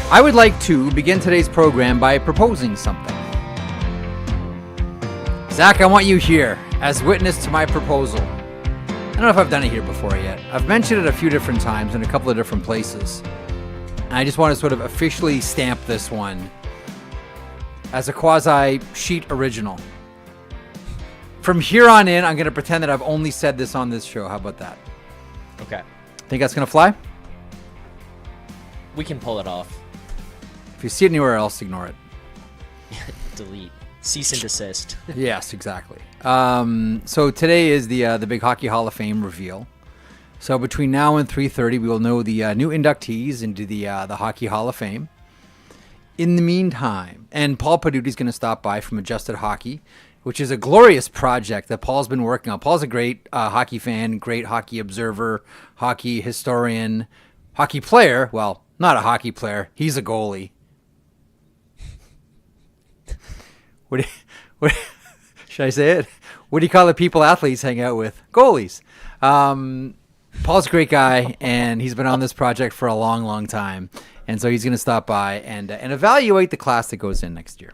I would like to begin today's program by proposing something. Zach, I want you here as witness to my proposal. I don't know if I've done it here before yet. I've mentioned it a few different times in a couple of different places. And I just want to sort of officially stamp this one as a quasi-sheet original. From here on in, I'm going to pretend that I've only said this on this show. How about that? Okay. Think that's going to fly? We can pull it off. If you see it anywhere else, ignore it. Delete. Cease and desist. Yes, exactly. So today is the Big Hockey Hall of Fame reveal. So between now and 3:30, we will know the new inductees into the Hockey Hall of Fame. In the meantime, and Paul Pidutti is going to stop by from Adjusted Hockey, which is a glorious project that Paul's been working on. Paul's a great hockey fan, great hockey observer, hockey historian, hockey player. Well, not a hockey player. He's a goalie. What should I say it? What do you call the people athletes hang out with? Goalies. Paul's a great guy, and he's been on this project for a long, long time. And so he's going to stop by and evaluate the class that goes in next year.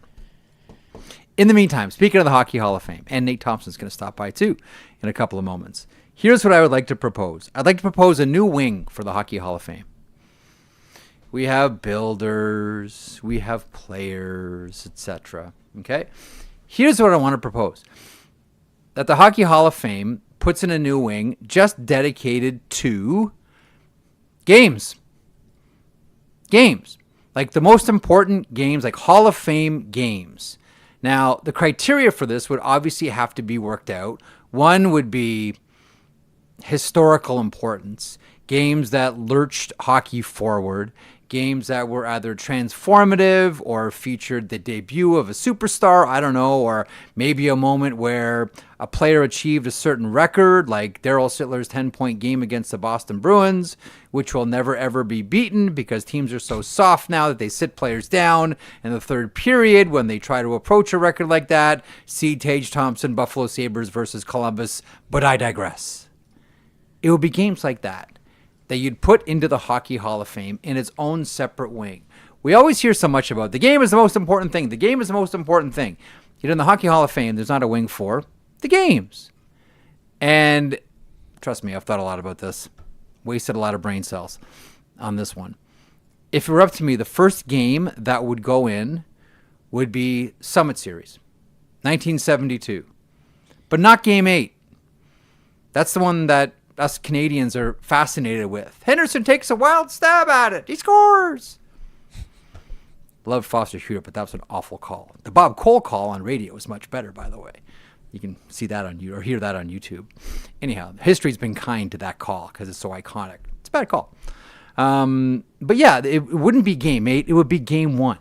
In the meantime, speaking of the Hockey Hall of Fame, and Nate Thompson's going to stop by too in a couple of moments. Here's what I would like to propose. I'd like to propose a new wing for the Hockey Hall of Fame. We have builders, we have players, etc. Okay? Here's what I want to propose. That the Hockey Hall of Fame puts in a new wing just dedicated to games. Games. Like the most important games, like Hall of Fame games. Now, the criteria for this would obviously have to be worked out. One would be historical importance, games that lurched hockey forward, games that were either transformative or featured the debut of a superstar, I don't know, or maybe a moment where a player achieved a certain record, like Darryl Sittler's 10-point game against the Boston Bruins, which will never, ever be beaten because teams are so soft now that they sit players down in the third period when they try to approach a record like that. See Tage Thompson, Buffalo Sabres versus Columbus, but I digress. It would be games like that you'd put into the Hockey Hall of Fame in its own separate wing. We always hear so much about the game is the most important thing. The game is the most important thing. Yet in the Hockey Hall of Fame, there's not a wing for the games. And trust me, I've thought a lot about this. Wasted a lot of brain cells on this one. If it were up to me, the first game that would go in would be Summit Series, 1972. But not Game 8. That's the one that us Canadians are fascinated with. Henderson takes a wild stab at it. He scores. Love Foster Shooter, but that was an awful call. The Bob Cole call on radio was much better, by the way. You can see that on you or hear that on YouTube. Anyhow, history's been kind to that call because it's so iconic. It's a bad call. But yeah, it wouldn't be Game 8. It would be Game 1.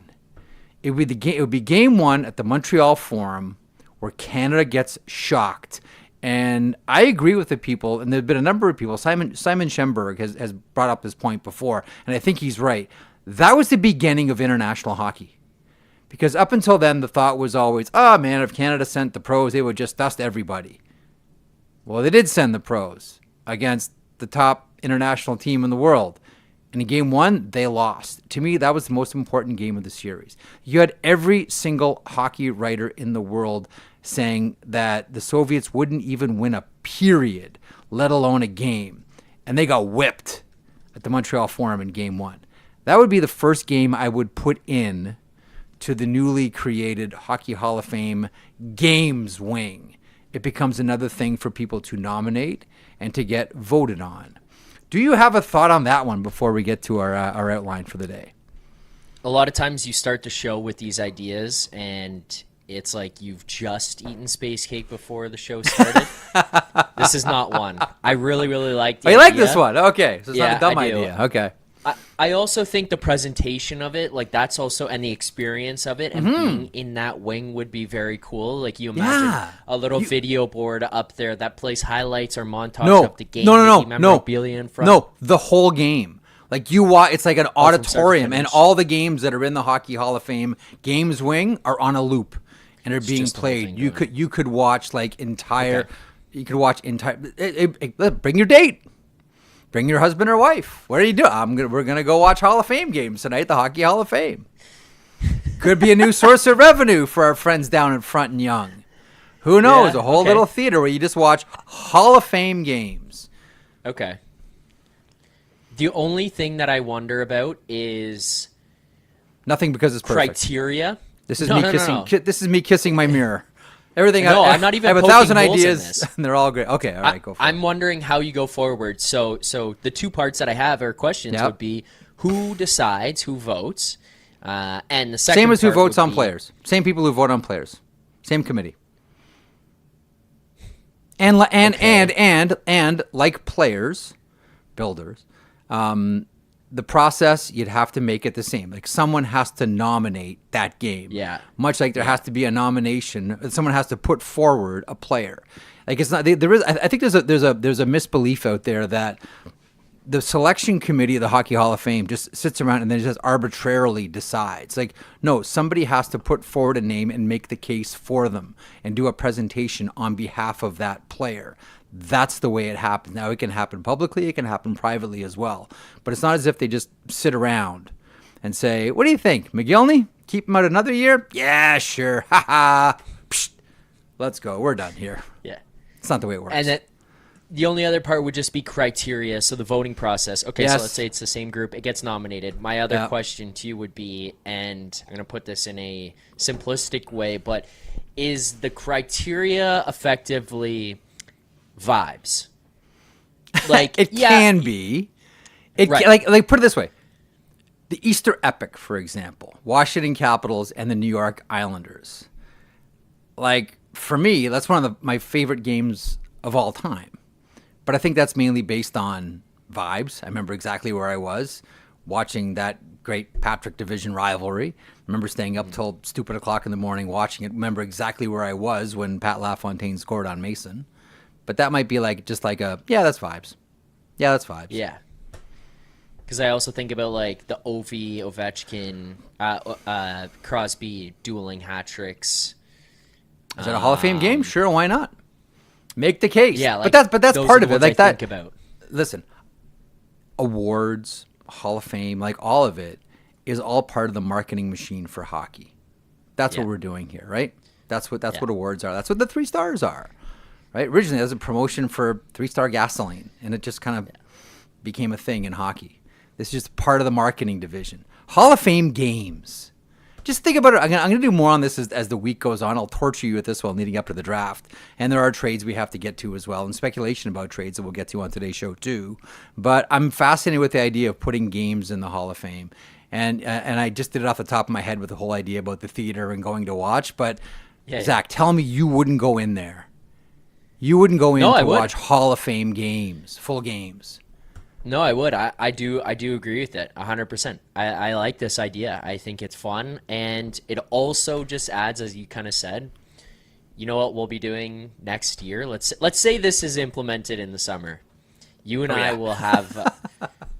It would be Game 1 at the Montreal Forum where Canada gets shocked. And I agree with the people, and there have been a number of people. Simon Schemberg has brought up this point before, and I think he's right. That was the beginning of international hockey. Because up until then, the thought was always, oh man, if Canada sent the pros, they would just dust everybody. Well, they did send the pros against the top international team in the world. And in Game 1, they lost. To me, that was the most important game of the series. You had every single hockey writer in the world saying that the Soviets wouldn't even win a period, let alone a game. And they got whipped at the Montreal Forum in Game 1. That would be the first game I would put in to the newly created Hockey Hall of Fame games wing. It becomes another thing for people to nominate and to get voted on. Do you have a thought on that one before we get to our outline for the day? A lot of times you start the show with these ideas and it's like you've just eaten space cake before the show started. This is not one. I really, really like the idea. You like this one? Okay. So it's not a dumb idea. Okay. I also think the presentation of it, like that's also, and the experience of it, and being in that wing would be very cool. Like you imagine a little video board up there that plays highlights or montage of the game. Memorabilia in front. No, the whole game. Like you watch, it's like an auditorium, and all the games that are in the Hockey Hall of Fame games wing are on a loop and are being played. You could watch like entire. Okay. You could watch entire. Bring your date. Bring your husband or wife. What are you doing? We're gonna go watch Hall of Fame games tonight. The Hockey Hall of Fame could be a new source of revenue for our friends down in Front and Young. Who knows? A whole little theater where you just watch Hall of Fame games. Okay. The only thing that I wonder about is nothing, because it's perfect. Criteria. This is me kissing. This is me kissing my mirror. Everything. No, I'm not even. I have poking 1,000 holes ideas, in this. and they're all great. Okay, all right, go for it. I'm wondering how you go forward. So the two parts that I have are questions would be who decides, who votes, and the second same as who part votes would on be, players. Same people who vote on players. Same committee. And like players, builders, the process, you'd have to make it the same. Like someone has to nominate that game. Yeah. Much like there has to be a nomination, someone has to put forward a player. Like it's not there is. I think there's a misbelief out there that the selection committee of the Hockey Hall of Fame just sits around and then just arbitrarily decides. Like, no, somebody has to put forward a name and make the case for them and do a presentation on behalf of that player. That's the way it happens. Now, it can happen publicly, it can happen privately as well. But it's not as if they just sit around and say, what do you think, McGillney? Keep him out another year? Yeah, sure. Ha ha. Let's go. We're done here. Yeah. It's not the way it works. And then the only other part would just be criteria. So the voting process. Okay, Yes. so let's say it's the same group. It gets nominated. My other question to you would be, and I'm going to put this in a simplistic way, but is the criteria effectively vibes? Like it can be. Right. Like put it this way. The Easter Epic, for example, Washington Capitals and the New York Islanders. Like, for me, that's one of my favorite games of all time. But I think that's mainly based on vibes. I remember exactly where I was watching that great Patrick Division rivalry. I remember staying up till stupid o'clock in the morning watching it. Remember exactly where I was when Pat LaFontaine scored on Mason. But that might be like just like that's vibes. Yeah, that's vibes. Yeah. Because I also think about like the Ovi, Ovechkin, Crosby dueling hat tricks. Is that a Hall of Fame game? Sure, why not? Make the case. Yeah, like, but that's those part are of the it. ones Like I that. think about. Listen, awards, Hall of Fame, like all of it is all part of the marketing machine for hockey. That's what we're doing here, right? That's what awards are. That's what the 3 stars are, right? Originally, it was a promotion for 3-star gasoline, and it just kind of became a thing in hockey. This is just part of the marketing division. Hall of Fame games. Just think about it. I'm going to do more on this as the week goes on. I'll torture you with this one leading up to the draft. And there are trades we have to get to as well, and speculation about trades that we'll get to on today's show too. But I'm fascinated with the idea of putting games in the Hall of Fame. And I just did it off the top of my head with the whole idea about the theater and going to watch. But Zach, tell me you wouldn't go in there. You wouldn't go in to watch Hall of Fame games, full games. No, I would. I do agree with it 100%. I like this idea. I think it's fun, and it also just adds, as you kind of said, you know what we'll be doing next year? Let's say this is implemented in the summer. You and I will have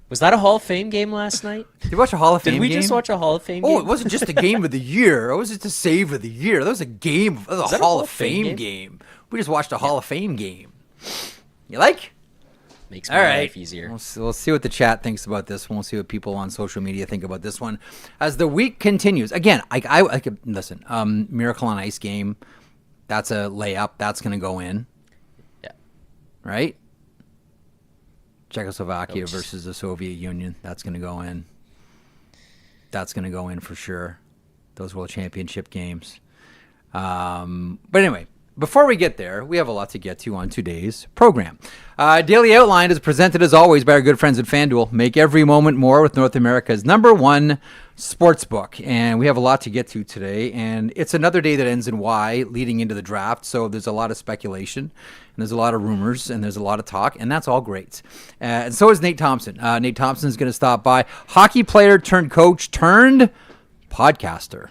was that a Hall of Fame game last night? Did you watch a Hall of Fame game? Did we just watch a Hall of Fame game? Oh, it wasn't just a game of the year. It wasn't just a save of the year. That was a game. That was a Hall of Fame game. We just watched a Hall of Fame game. You like? Makes my life easier. We'll see what the chat thinks about this one. We'll see what people on social media think about this one as the week continues. Again, I could listen. Miracle on Ice game. That's a layup. That's going to go in. Yeah. Right. Czechoslovakia versus the Soviet Union. That's going to go in. That's going to go in for sure. Those World Championship games. But anyway. Before we get there, we have a lot to get to on today's program. Daily Outline is presented, as always, by our good friends at FanDuel. Make every moment more with North America's #1 sportsbook. And we have a lot to get to today. And it's another day that ends in Y, leading into the draft. So there's a lot of speculation, and there's a lot of rumors, and there's a lot of talk, and that's all great. And so is Nate Thompson. Nate Thompson is going to stop by. Hockey player turned coach turned podcaster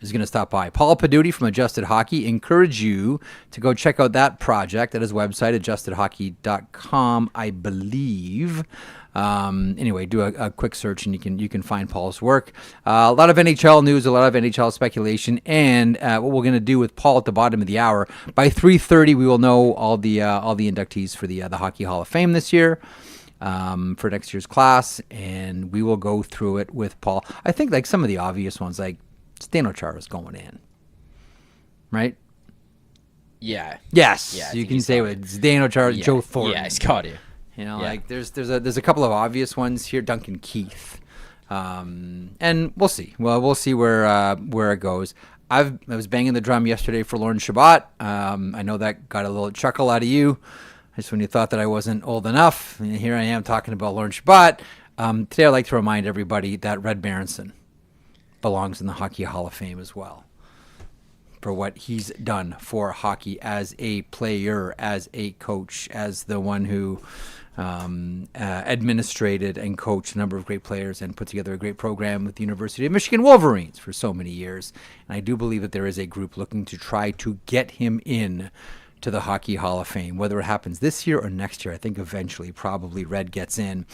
is going to stop by. Paul Pidutti from Adjusted Hockey. Encourage you to go check out that project at his website, adjustedhockey.com, I believe. Anyway, do a quick search and you can find Paul's work. A lot of NHL news, a lot of NHL speculation, and what we're going to do with Paul at the bottom of the hour. By 3:30, we will know all the inductees for the Hockey Hall of Fame this year. for next year's class, and we will go through it with Paul. I think like some of the obvious ones, like Zdeno Chara's going in, right? Yeah. Yes, Yeah, you can say with Zdeno Chara, Joe Thornton. Yeah, he's got it. Like there's a couple of obvious ones here. Duncan Keith, and we'll see. Well, we'll see where it goes. I was banging the drum yesterday for Lauren Shabbat. I know that got a little chuckle out of you, just when you thought that I wasn't old enough. And here I am talking about Lauren Shabbat. Today I'd like to remind everybody that Red Berenson belongs in the Hockey Hall of Fame as well, for what he's done for hockey as a player, as a coach, as the one who administrated and coached a number of great players and put together a great program with the University of Michigan Wolverines for so many years. And I do believe that there is a group looking to try to get him in to the Hockey Hall of Fame. Whether it happens this year or next year, I think eventually probably Red gets in.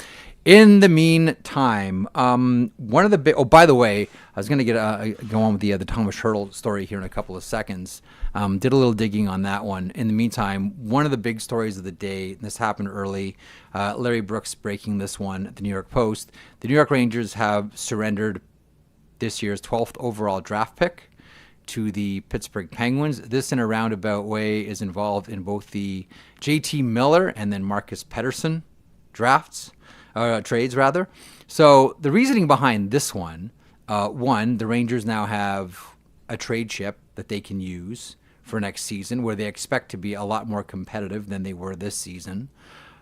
In the meantime, one of the big... Oh, by the way, I was going to go on with the Thomas Hertl story here in a couple of seconds. Did a little digging on that one. In the meantime, one of the big stories of the day, this happened early, Larry Brooks breaking this one at the New York Post. The New York Rangers have surrendered this year's 12th overall draft pick to the Pittsburgh Penguins. This, in a roundabout way, is involved in both the JT Miller and then Marcus Pettersson trades rather. So the reasoning behind this one, the Rangers now have a trade chip that they can use for next season, where they expect to be a lot more competitive than they were this season.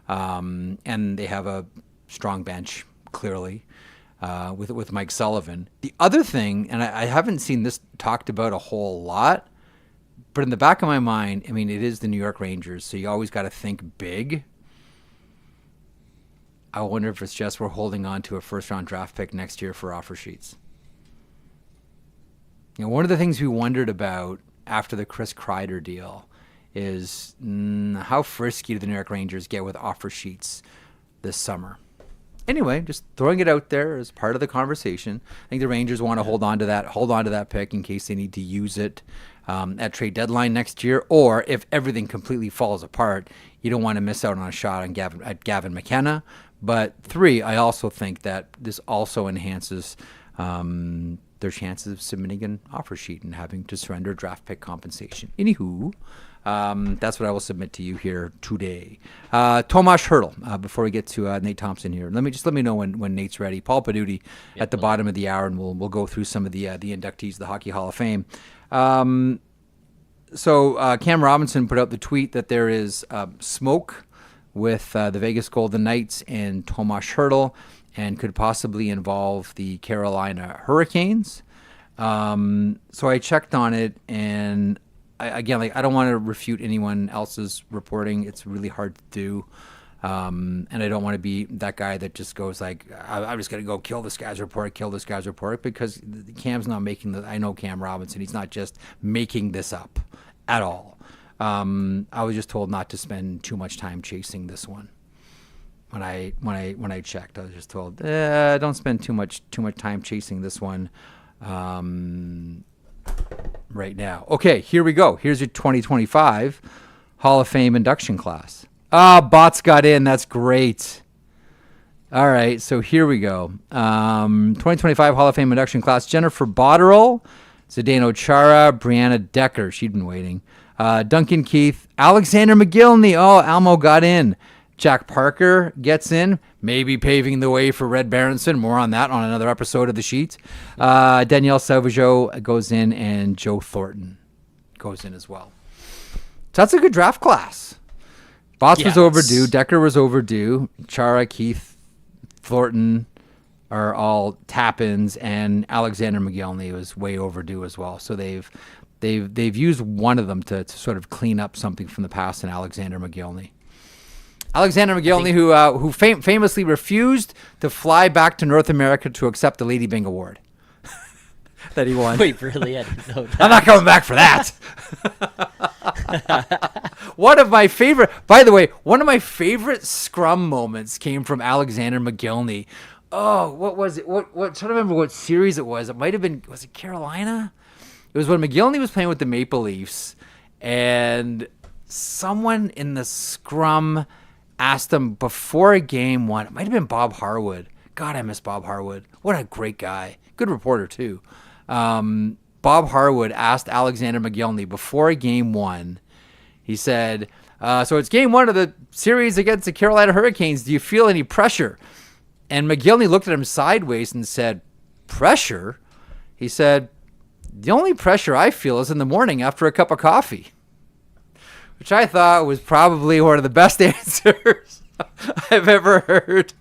And they have a strong bench, clearly, with Mike Sullivan. The other thing, and I haven't seen this talked about a whole lot, but in the back of my mind, I mean, it is the New York Rangers, so you always got to think big. I wonder if it's just we're holding on to a first-round draft pick next year for offer sheets. One of the things we wondered about after the Chris Kreider deal is how frisky do the New York Rangers get with offer sheets this summer? Anyway, just throwing it out there as part of the conversation. I think the Rangers want to hold on to that pick in case they need to use it at trade deadline next year, or if everything completely falls apart, you don't want to miss out on a shot on Gavin McKenna. But 3, I also think that this also enhances their chances of submitting an offer sheet and having to surrender draft pick compensation. Anywho, that's what I will submit to you here today. Tomas Hertl, before we get to Nate Thompson here, let me know when Nate's ready. Paul Pidutti at the bottom of the hour, and we'll go through some of the inductees of the Hockey Hall of Fame. So Cam Robinson put out the tweet that there is smoke with the Vegas Golden Knights and Tomas Hertl, and could possibly involve the Carolina Hurricanes. So I checked on it, and I don't want to refute anyone else's reporting. It's really hard to do. And I don't want to be that guy that just goes like, I'm just going to go kill this guy's report, because Cam's not making I know Cam Robinson. He's not just making this up at all. I was just told not to spend too much time chasing this one. When I checked, I was just told, don't spend too much time chasing this one right now. Okay, here we go. Here's your 2025 Hall of Fame induction class. Bots got in. That's great. All right, so here we go. 2025 Hall of Fame induction class. Jennifer Botterill, Zdeno Chara, Brianna Decker. She'd been waiting. Duncan Keith, Alexander McGillney. Oh, Almo got in. Jack Parker gets in, maybe paving the way for Red Berenson. More on that on another episode of The Sheet. Danielle Sauvageau goes in, and Joe Thornton goes in as well. So that's a good draft class. Botts was overdue. Decker was overdue. Chara, Keith, Thornton are all tap-ins, and Alexander McGillney was way overdue as well. So they've used one of them to sort of clean up something from the past in Alexander McGillney. Alexander McGillney, who famously refused to fly back to North America to accept the Lady Byng Award that he won. Wait, really? I didn't know that. I'm not coming back for that. One of my favorite scrum moments came from Alexander McGillney. Oh, what was it? What? Trying to remember what series it was. It might have been. Was it Carolina? It was when McGillney was playing with the Maple Leafs, and someone in the scrum. asked him before game one. It might have been Bob Harwood. God, I miss Bob Harwood. What a great guy. Good reporter, too. Bob Harwood asked Alexander McGillney before game one. He said, so it's game one of the series against the Carolina Hurricanes. Do you feel any pressure? And McGillney looked at him sideways and said, pressure? He said, the only pressure I feel is in the morning after a cup of coffee. Which I thought was probably one of the best answers I've ever heard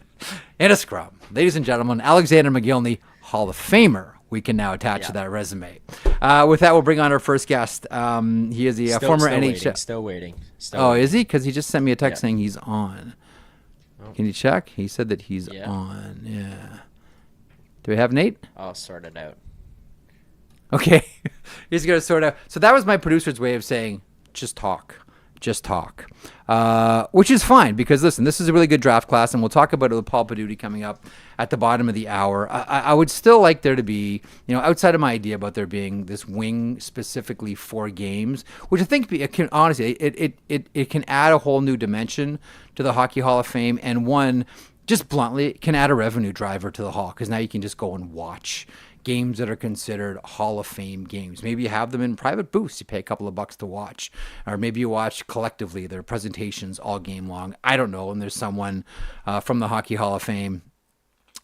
in a scrum. Ladies and gentlemen, Alexander McGillney, Hall of Famer. We can now attach to that resume. With that, we'll bring on our first guest. He is a former NHL. Still waiting. Is he? Because he just sent me a text saying he's on. Oh. Can you check? He said that he's on. Yeah. Do we have Nate? I'll sort it out. Okay. He's going to sort out. So that was my producer's way of saying, just talk. Just talk. Which is fine because, listen, this is a really good draft class, and we'll talk about it with Paul Pidutti coming up at the bottom of the hour. I would still like there to be, outside of my idea about there being this wing specifically for games, which I think it can, honestly, it can add a whole new dimension to the Hockey Hall of Fame, and one, just bluntly, it can add a revenue driver to the Hall because now you can just go and watch games that are considered Hall of Fame games. Maybe you have them in private booths. You pay a couple of bucks to watch. Or maybe you watch collectively their presentations all game long. I don't know. And there's someone from the Hockey Hall of Fame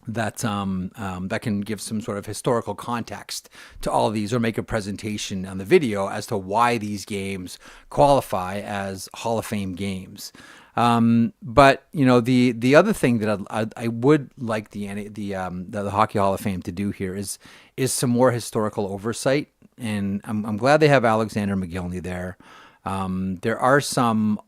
that can give some sort of historical context to all of these or make a presentation on the video as to why these games qualify as Hall of Fame games. But the other thing that I would like the Hockey Hall of Fame to do here is some more historical oversight, and I'm glad they have Alexander McGillney there. There are some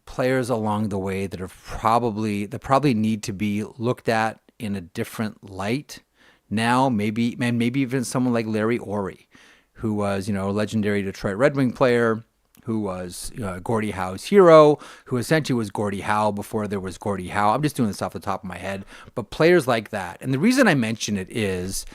players along the way that probably need to be looked at in a different light now. Maybe even someone like Larry Orey, who was a legendary Detroit Red Wing player, who was Gordie Howe's hero, who essentially was Gordie Howe before there was Gordie Howe. I'm just doing this off the top of my head, but players like that. And the reason I mention it is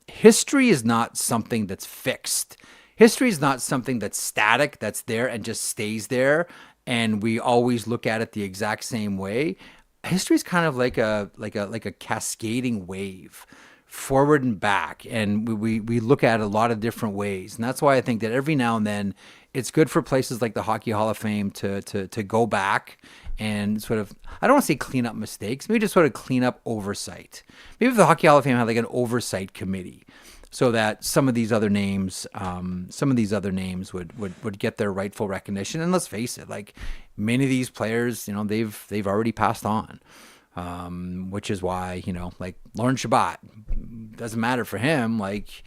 history is not something that's fixed. History is not something that's static, that's there and just stays there, and we always look at it the exact same way. History is kind of like a cascading wave, forward and back, and we look at it a lot of different ways, and that's why I think that every now and then it's good for places like the Hockey Hall of Fame to go back and sort of, I don't want to say clean up mistakes, maybe just sort of clean up oversight. Maybe if the Hockey Hall of Fame had like an oversight committee, so that some of these other names would get their rightful recognition. And let's face it, like many of these players, they've already passed on. Which is why, like Lauren Shabbat, doesn't matter for him. Like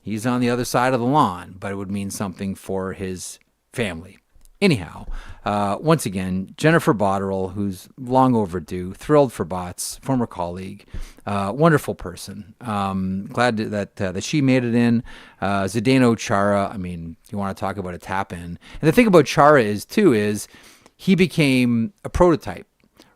he's on the other side of the lawn, but it would mean something for his family. Anyhow, once again, Jennifer Botterill, who's long overdue, thrilled for Bots, former colleague, wonderful person. Glad that she made it in. Zdeno Chara, I mean, you want to talk about a tap in. And the thing about Chara is he became a prototype.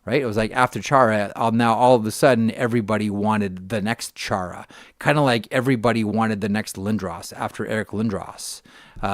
Right? It was like after Chara, now all of a sudden everybody wanted the next Chara. Kind of like everybody wanted the next Lindros after Eric Lindros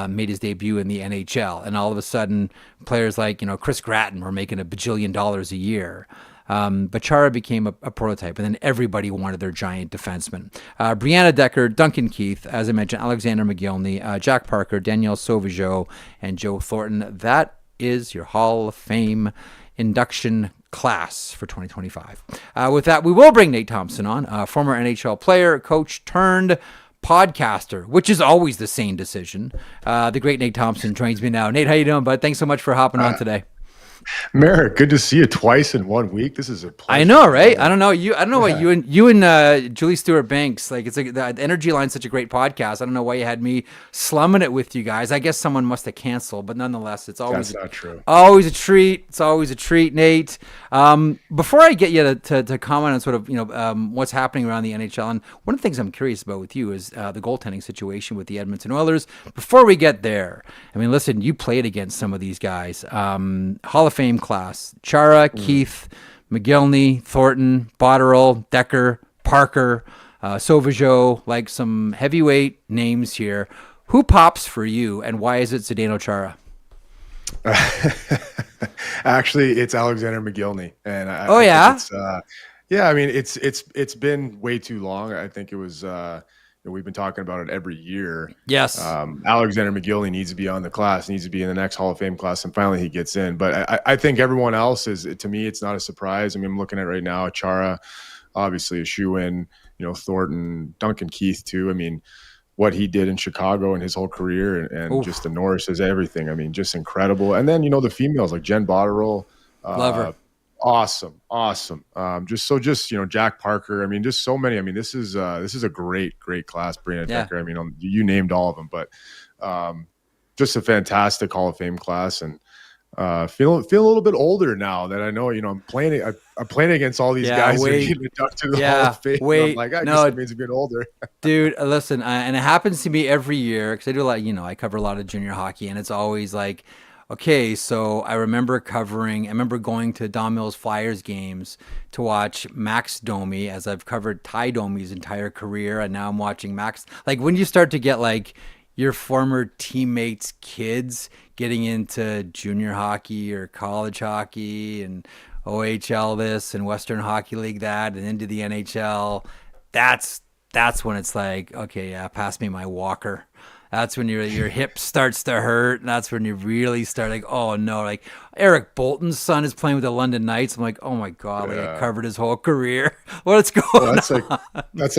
made his debut in the NHL. And all of a sudden players like, Chris Gratton were making $1 bajillion a year. But Chara became a prototype, and then everybody wanted their giant defenseman. Brianna Decker, Duncan Keith, as I mentioned, Alexander McGillney, Jack Parker, Danielle Sauvageau, and Joe Thornton. That is your Hall of Fame induction class for 2025. With that, we will bring Nate Thompson on, former NHL player, coach turned podcaster, which is always the sane decision. The great Nate Thompson joins me now. Nate, how you doing, bud? Thanks so much for hopping on today. Marek, good to see you twice in 1 week. This is a pleasure. I know, right? I don't know what you and Julie Stewart Banks, like, it's like the Energy Line's such a great podcast. I don't know why you had me slumming it with you guys. I guess someone must have canceled, but nonetheless, it's always That's not true. Always a treat. It's always a treat, Nate. Before I get you to comment on sort of what's happening around the NHL, and one of the things I'm curious about with you is the goaltending situation with the Edmonton Oilers. Before we get there, I mean, listen, you played against some of these guys. Hall of Fame class: Chara, Keith, McGillney, Thornton, Botterill, Decker, Parker, Sauvageau, like some heavyweight names here. Who pops for you, and why is it Zdeno Chara? Actually, it's Alexander McGillney, and Oh, I think yeah? it's yeah. I mean, it's been way too long. I think it was. We've been talking about it every year. Yes. Alexander McGillney needs to be on the class, needs to be in the next Hall of Fame class, and finally he gets in. But I think everyone else is. To me, it's not a surprise. I mean, I'm looking at it right now. Chara, obviously a shoe-in. Thornton, Duncan Keith too. I mean, what he did in Chicago and his whole career, and just the Norris is everything. I mean, just incredible. And then the females like Jen Botterill, Love her. awesome. Just Jack Parker. I mean, just so many. I mean, this is a great class. Brianna Decker. I mean, you named all of them, but just a fantastic Hall of Fame class. And feel a little bit older now that I know. I'm playing. I'm playing against all these guys who are getting inducted to the Hall of Fame. I'm like, I guess it means a bit older. Dude, listen, and it happens to me every year because I do a lot. I cover a lot of junior hockey, and it's always like, okay, so I remember going to Don Mills Flyers games to watch Max Domi, as I've covered Ty Domi's entire career, and now I'm watching Max. Like when you start to get like your former teammates' kids getting into junior hockey or college hockey and OHL this and Western Hockey League that and into the NHL, that's when it's like, okay, yeah, pass me my walker. That's when your hip starts to hurt. And that's when you really start like, oh no, like Eric Bolton's son is playing with the London Knights. I'm like, oh my God, like I covered his whole career. What's going on? That's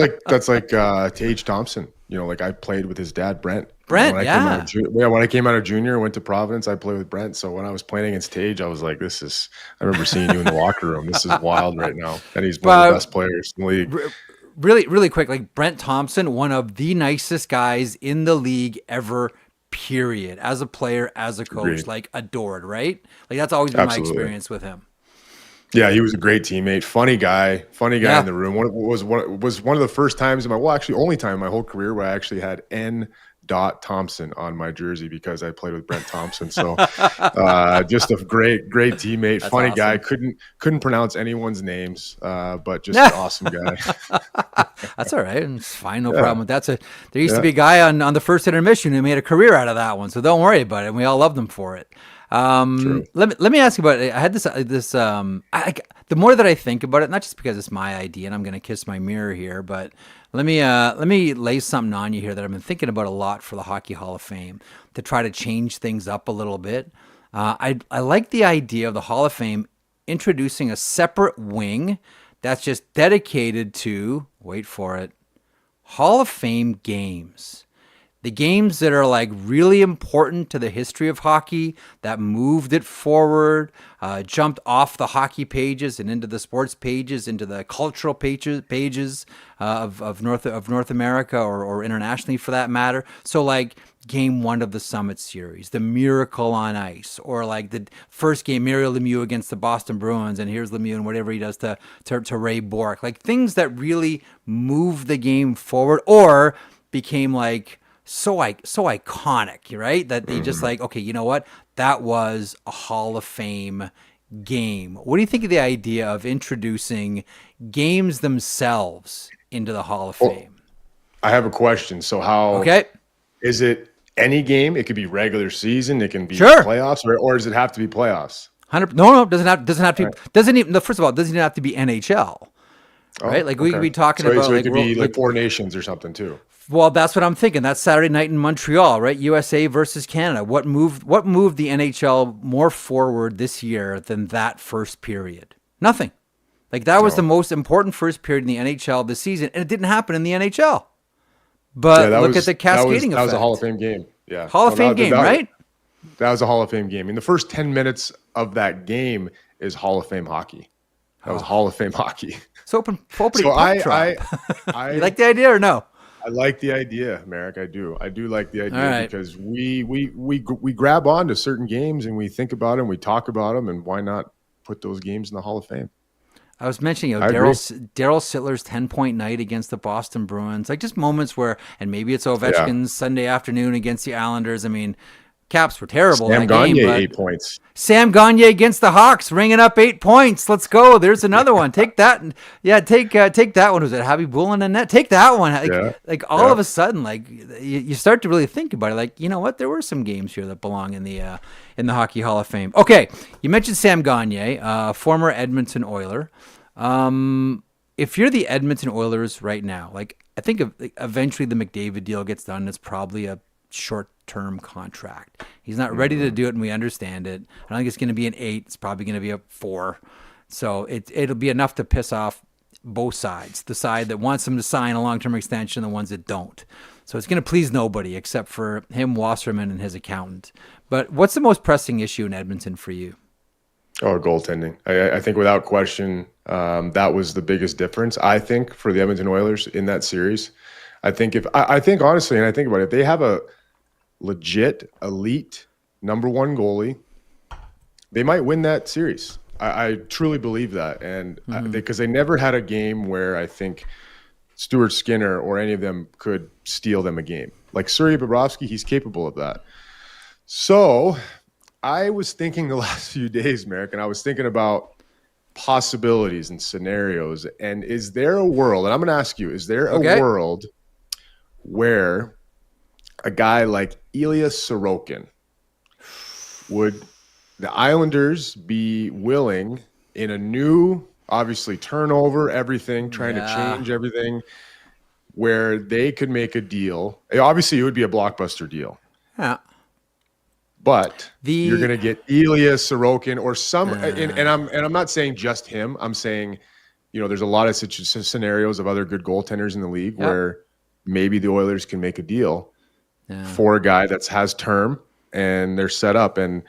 like Tage Thompson. Like I played with his dad, Brent. When I came out of junior, went to Providence, I played with Brent. So when I was playing against Tage, I was like, I remember seeing you in the locker room. This is wild right now. And he's one of the best players in the league. Really, really quick, like Brent Thompson, one of the nicest guys in the league ever, period. As a player, as a coach, Agreed. like adored, right? Like that's always been my experience with him. Yeah, he was a great teammate, funny guy in the room. Was one of the first times only time in my whole career where I actually had N. Thompson on my jersey because I played with Brent Thompson. So just a great teammate, That's funny awesome. guy. Couldn't pronounce anyone's names, but just an awesome guy. That's all right. It's fine, no problem with that. There used to be a guy on the first intermission who made a career out of that one, so don't worry about it. And we all loved him for it. Let me ask you about it. I had the more that I think about it, not just because it's my idea and I'm going to kiss my mirror here, but let me lay something on you here that I've been thinking about a lot for the Hockey Hall of Fame to try to change things up a little bit. I like the idea of the Hall of Fame introducing a separate wing that's just dedicated to, wait for it, Hall of Fame games. The games that are like really important to the history of hockey, that moved it forward, jumped off the hockey pages and into the sports pages, into the cultural pages of North America or internationally for that matter. So like Game 1 of the Summit Series, the Miracle on Ice, or like the first game, Mario Lemieux against the Boston Bruins, and here's Lemieux and whatever he does to Ray Bourque, like things that really move the game forward or became like so iconic, right? That they just like, okay, you know what? That was a Hall of Fame game. What do you think of the idea of introducing games themselves into the Hall of Fame? I have a question. So is it any game? It could be regular season. It can be playoffs, or does it have to be playoffs? 100. No, doesn't have to. Right. Doesn't even. First of all, it doesn't even have to be NHL. Right? Like we could be talking about. So it could be like Four Nations or something too. Well, that's what I'm thinking. That's Saturday night in Montreal, right? USA versus Canada. What moved the NHL more forward this year than that first period? Nothing. Like that was the most important first period in the NHL this season, and it didn't happen in the NHL. But look at the cascading effect. That was a Hall of Fame game. Yeah. Hall of Fame game, right? That was a Hall of Fame game. I mean, the first 10 minutes of that game is Hall of Fame hockey. That was Hall of Fame hockey. So open so I you like the idea or no? I like the idea, Marek. I do like the idea because we grab on to certain games and we think about them, we talk about them, and why not put those games in the Hall of Fame? I was mentioning, Daryl Sittler's 10-point night against the Boston Bruins, like just moments where, and maybe it's Ovechkin's Sunday afternoon against the Islanders. I mean, Caps were terrible Sam that Gagner, game. But 8 points. Sam Gagner against the Hawks, ringing up 8 points. Let's go. There's another one. Take that. Yeah, take that one. Was it Javi Bulin and net? Take that one. Like all of a sudden, like you start to really think about it. Like, you know what? There were some games here that belong in the Hockey Hall of Fame. Okay, you mentioned Sam Gagner, former Edmonton Oiler. If you're the Edmonton Oilers right now, like I think eventually the McDavid deal gets done. It's probably a short-term contract. He's not ready to do it, and we understand it. I don't think it's going to be an 8. It's probably going to be a 4. So it'll be enough to piss off both sides, the side that wants him to sign a long-term extension and the ones that don't. So it's going to please nobody except for him, Wasserman, and his accountant. But what's the most pressing issue in Edmonton for you? Oh, goaltending. I think without question, that was the biggest difference, I think, for the Edmonton Oilers in that series. I think honestly, and I think about it, if they have a legit, elite, number 1 goalie, they might win that series. I truly believe that. And because they never had a game where I think Stuart Skinner or any of them could steal them a game. Like Sergei Bobrovsky, he's capable of that. So I was thinking the last few days, Marek, and I was thinking about possibilities and scenarios. And is there a world, and I'm going to ask you, is there a world where a guy like Ilya Sorokin would the Islanders be willing in a new, obviously turnover, everything, trying to change everything, where they could make a deal? Obviously, it would be a blockbuster deal. Yeah. But you're going to get Ilya Sorokin or some, and I'm not saying just him. I'm saying, there's a lot of scenarios of other good goaltenders in the league where maybe the Oilers can make a deal for a guy that has term and they're set up. And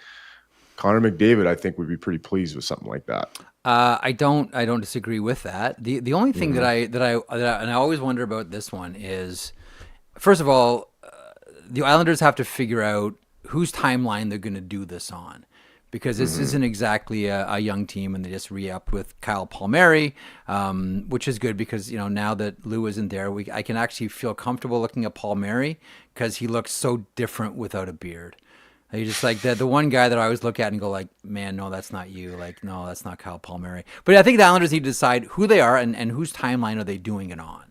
Connor McDavid, I think, would be pretty pleased with something like that. I don't disagree with that. The only thing that I always wonder about this one is, first of all, the Islanders have to figure out whose timeline they're going to do this on, because this isn't exactly a young team, and they just re-upped with Kyle Palmieri, which is good because now that Lou isn't there, I can actually feel comfortable looking at Palmieri because he looks so different without a beard. You just like the one guy that I always look at and go like, man, no, that's not you. Like, no, that's not Kyle Palmieri. But I think the Islanders need to decide who they are and whose timeline are they doing it on,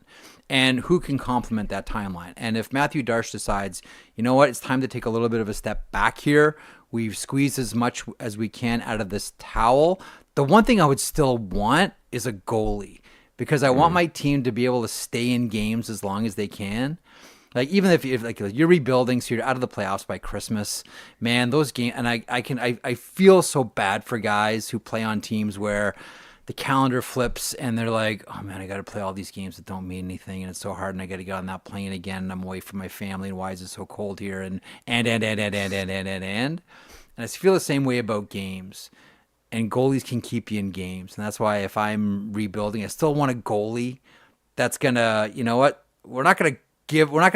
and who can complement that timeline. And if Matthew Darche decides, you know what, it's time to take a little bit of a step back here, we've squeezed as much as we can out of this towel. The one thing I would still want is a goalie, because I want my team to be able to stay in games as long as they can. Like, even if you're rebuilding, so you're out of the playoffs by Christmas, man, those games, and I feel so bad for guys who play on teams where the calendar flips and they're like, oh man, I got to play all these games that don't mean anything, and it's so hard, and I got to get on that plane again, and I'm away from my family, and why is it so cold here, and I just feel the same way about games. And goalies can keep you in games, and that's why if I'm rebuilding, I still want a goalie that's gonna, you know what, we're not gonna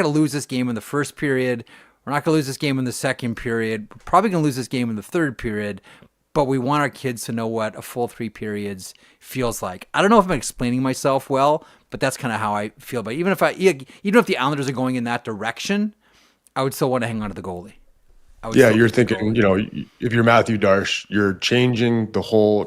lose this game in the first period. We're not going to lose this game in the second period. We're probably going to lose this game in the third period, but we want our kids to know what a full 3 periods feels like. I don't know if I'm explaining myself well, but that's kind of how I feel. But even if the Islanders are going in that direction, I would still want to hang on to the goalie. You're thinking, if you're Matthew Darche, you're changing the whole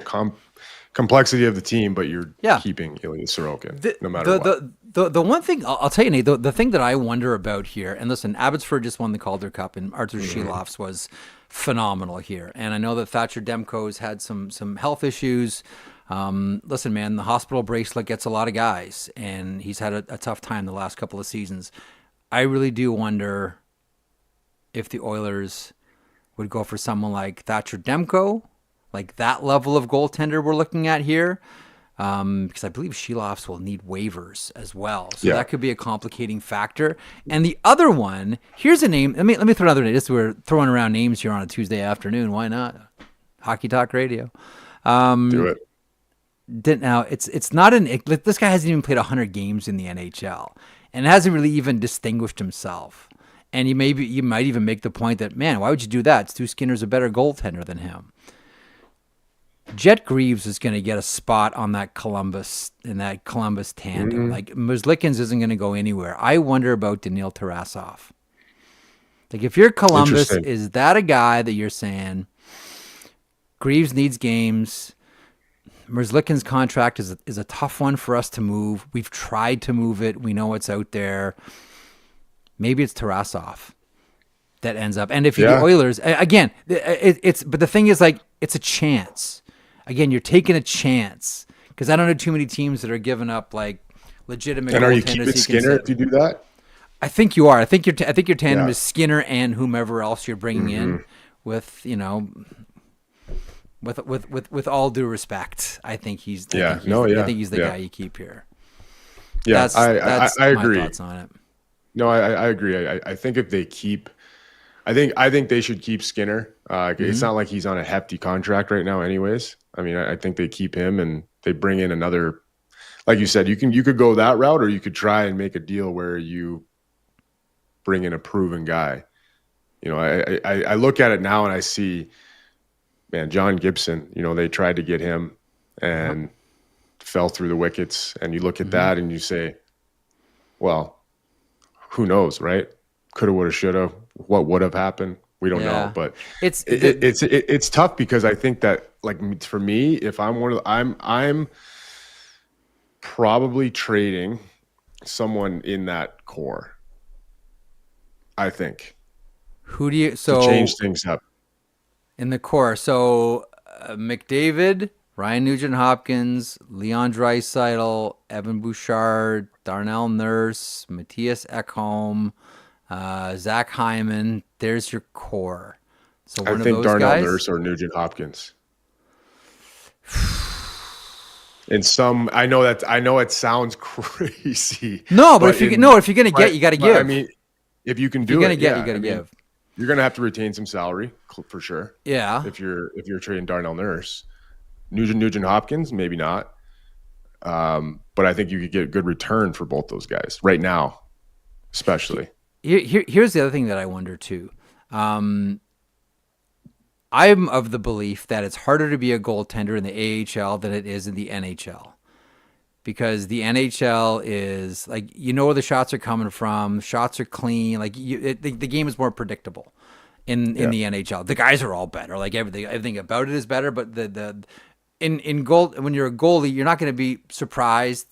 complexity of the team, but you're keeping Ilya Sorokin no matter what. The one thing I'll tell you, Nate, the thing that I wonder about here, and listen, Abbotsford just won the Calder Cup, and Arthur Shilov's was phenomenal here. And I know that Thatcher Demko's had some health issues. Listen, man, the hospital bracelet gets a lot of guys, and he's had a tough time the last couple of seasons. I really do wonder if the Oilers would go for someone like Thatcher Demko, like that level of goaltender we're looking at here. Because I believe Shilovs will need waivers as well. So that could be a complicating factor. And the other one, here's a name. Let me throw another name. We're throwing around names here on a Tuesday afternoon. Why not? Hockey Talk Radio. Do it. Now, it's not this guy hasn't even played 100 games in the NHL and hasn't really even distinguished himself. And you might even make the point that, man, why would you do that? Stu Skinner's a better goaltender than him. Jet Greaves is going to get a spot on that Columbus tandem. Like, Merzlikins isn't going to go anywhere. I wonder about Daniil Tarasov. Like if you're Columbus, Interesting. is that a guy that you're saying Greaves needs games? Merzlikins' contract is a tough one for us to move. We've tried to move it. We know it's out there. Maybe it's Tarasov that ends up. And if you the Oilers, again, it's but the thing is, like, it's a chance. Again, you're taking a chance because I don't know too many teams that are giving up like legitimate. And are you keeping Skinner if you do that? I think you are. I think your tandem is Skinner and whomever else you're bringing in. With with all due respect, I think he's. I think he's the guy you keep here. Yeah, that's I agree. My thoughts on it. No, I agree. I think if they keep, I think they should keep Skinner. It's not like he's on a hefty contract right now, anyways. I mean, I think they keep him and they bring in another. Like you said, you could go that route, or you could try and make a deal where you bring in a proven guy. You know, I look at it now and I see, man, John Gibson. You know, they tried to get him and fell through the wickets. And you look at that and you say, well, who knows, right? Coulda, woulda, shoulda. What would have happened? We don't know. But it's tough because I think that, like, for me, if I'm I'm probably trading someone in that core. I think. Who do you to change things up in the core? So McDavid, Ryan Nugent-Hopkins, Leon Draisaitl, Evan Bouchard, Darnell Nurse, Matthias Ekholm, Zach Hyman. There's your core. So one I think of those Darnell guys? Nurse or Nugent-Hopkins. In some, I know it sounds crazy. No, but if you're gonna get, you got to give. I mean, if you can do you're it, you got to give. You're gonna have to retain some salary for sure. Yeah. If you're trading Darnell Nurse, Nugent Hopkins, maybe not. But I think you could get a good return for both those guys right now, especially. Here's the other thing that I wonder too. I'm of the belief that it's harder to be a goaltender in the AHL than it is in the NHL. Because the NHL is like, you know where the shots are coming from. Shots are clean. Like the game is more predictable in the NHL. The guys are all better. Like everything about it is better. But in goal, when you're a goalie, you're not going to be surprised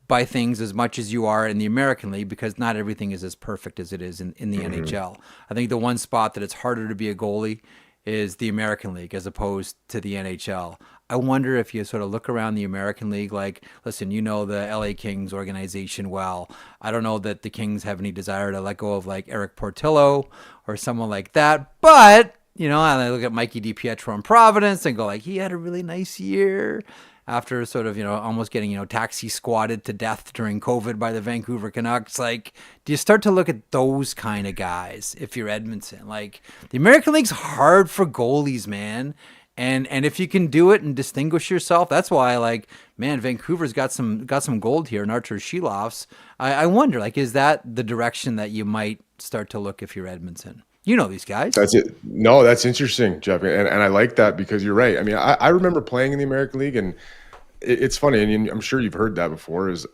by things as much as you are in the American League because not everything is as perfect as it is in the NHL. I think the one spot that it's harder to be a goalie is the American League as opposed to the NHL. I wonder if you sort of look around the American League, like, listen, you know the LA Kings organization well. I don't know that the Kings have any desire to let go of like Eric Portillo or someone like that. But, you know, and I look at Mikey DiPietro in Providence and go like, he had a really nice year after sort of, you know, almost getting, you know, taxi squatted to death during COVID by the Vancouver Canucks. Like, do you start to look at those kind of guys if you're Edmonton? Like, the American League's hard for goalies, man. And if you can do it and distinguish yourself, that's why, like, man, Vancouver's got some gold here in Artur Shilov's. I wonder, like, is that the direction that you might start to look if you're Edmonton? You know these guys. That's it. No, that's interesting, Jeff. And I like that because you're right. I mean, I remember playing in the American League, and it's funny, and I'm sure you've heard that before, is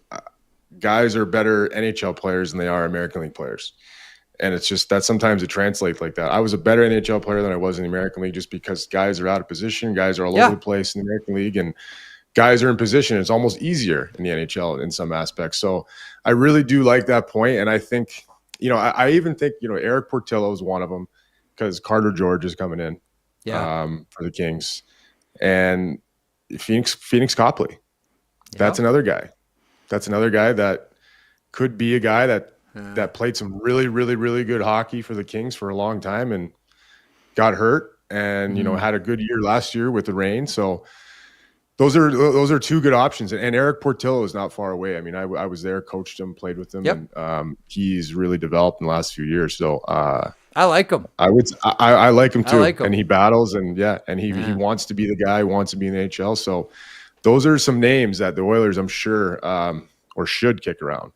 guys are better NHL players than they are American League players. And it's just that sometimes it translates like that. I was a better NHL player than I was in the American League just because guys are out of position. Guys are all over the place in the American League, and guys are in position. It's almost easier in the NHL in some aspects. So I really do like that point. And I think, you know, I even think, you know, Eric Portillo is one of them because Carter George is coming in for the Kings. And Phoenix Copley. That's another guy. That's another guy that could be a guy that played some really, really, really good hockey for the Kings for a long time and got hurt and, you know, had a good year last year with the rain. So those are two good options. And Eric Portillo is not far away. I mean, I was there, coached him, played with him, and he's really developed in the last few years. So I like him. I like him too. I like him. And he battles and he wants to be the guy, wants to be in the NHL. So those are some names that the Oilers, I'm sure, or should kick around.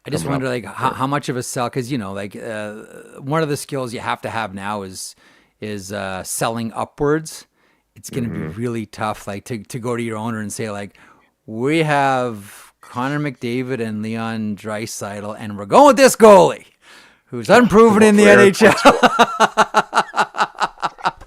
I just wonder, like, how much of a sell, because, you know, like one of the skills you have to have now is selling upwards. It's going to be really tough, like, to go to your owner and say, like, we have Connor McDavid and Leon Draisaitl, and we're going with this goalie. who's unproven in the NHL.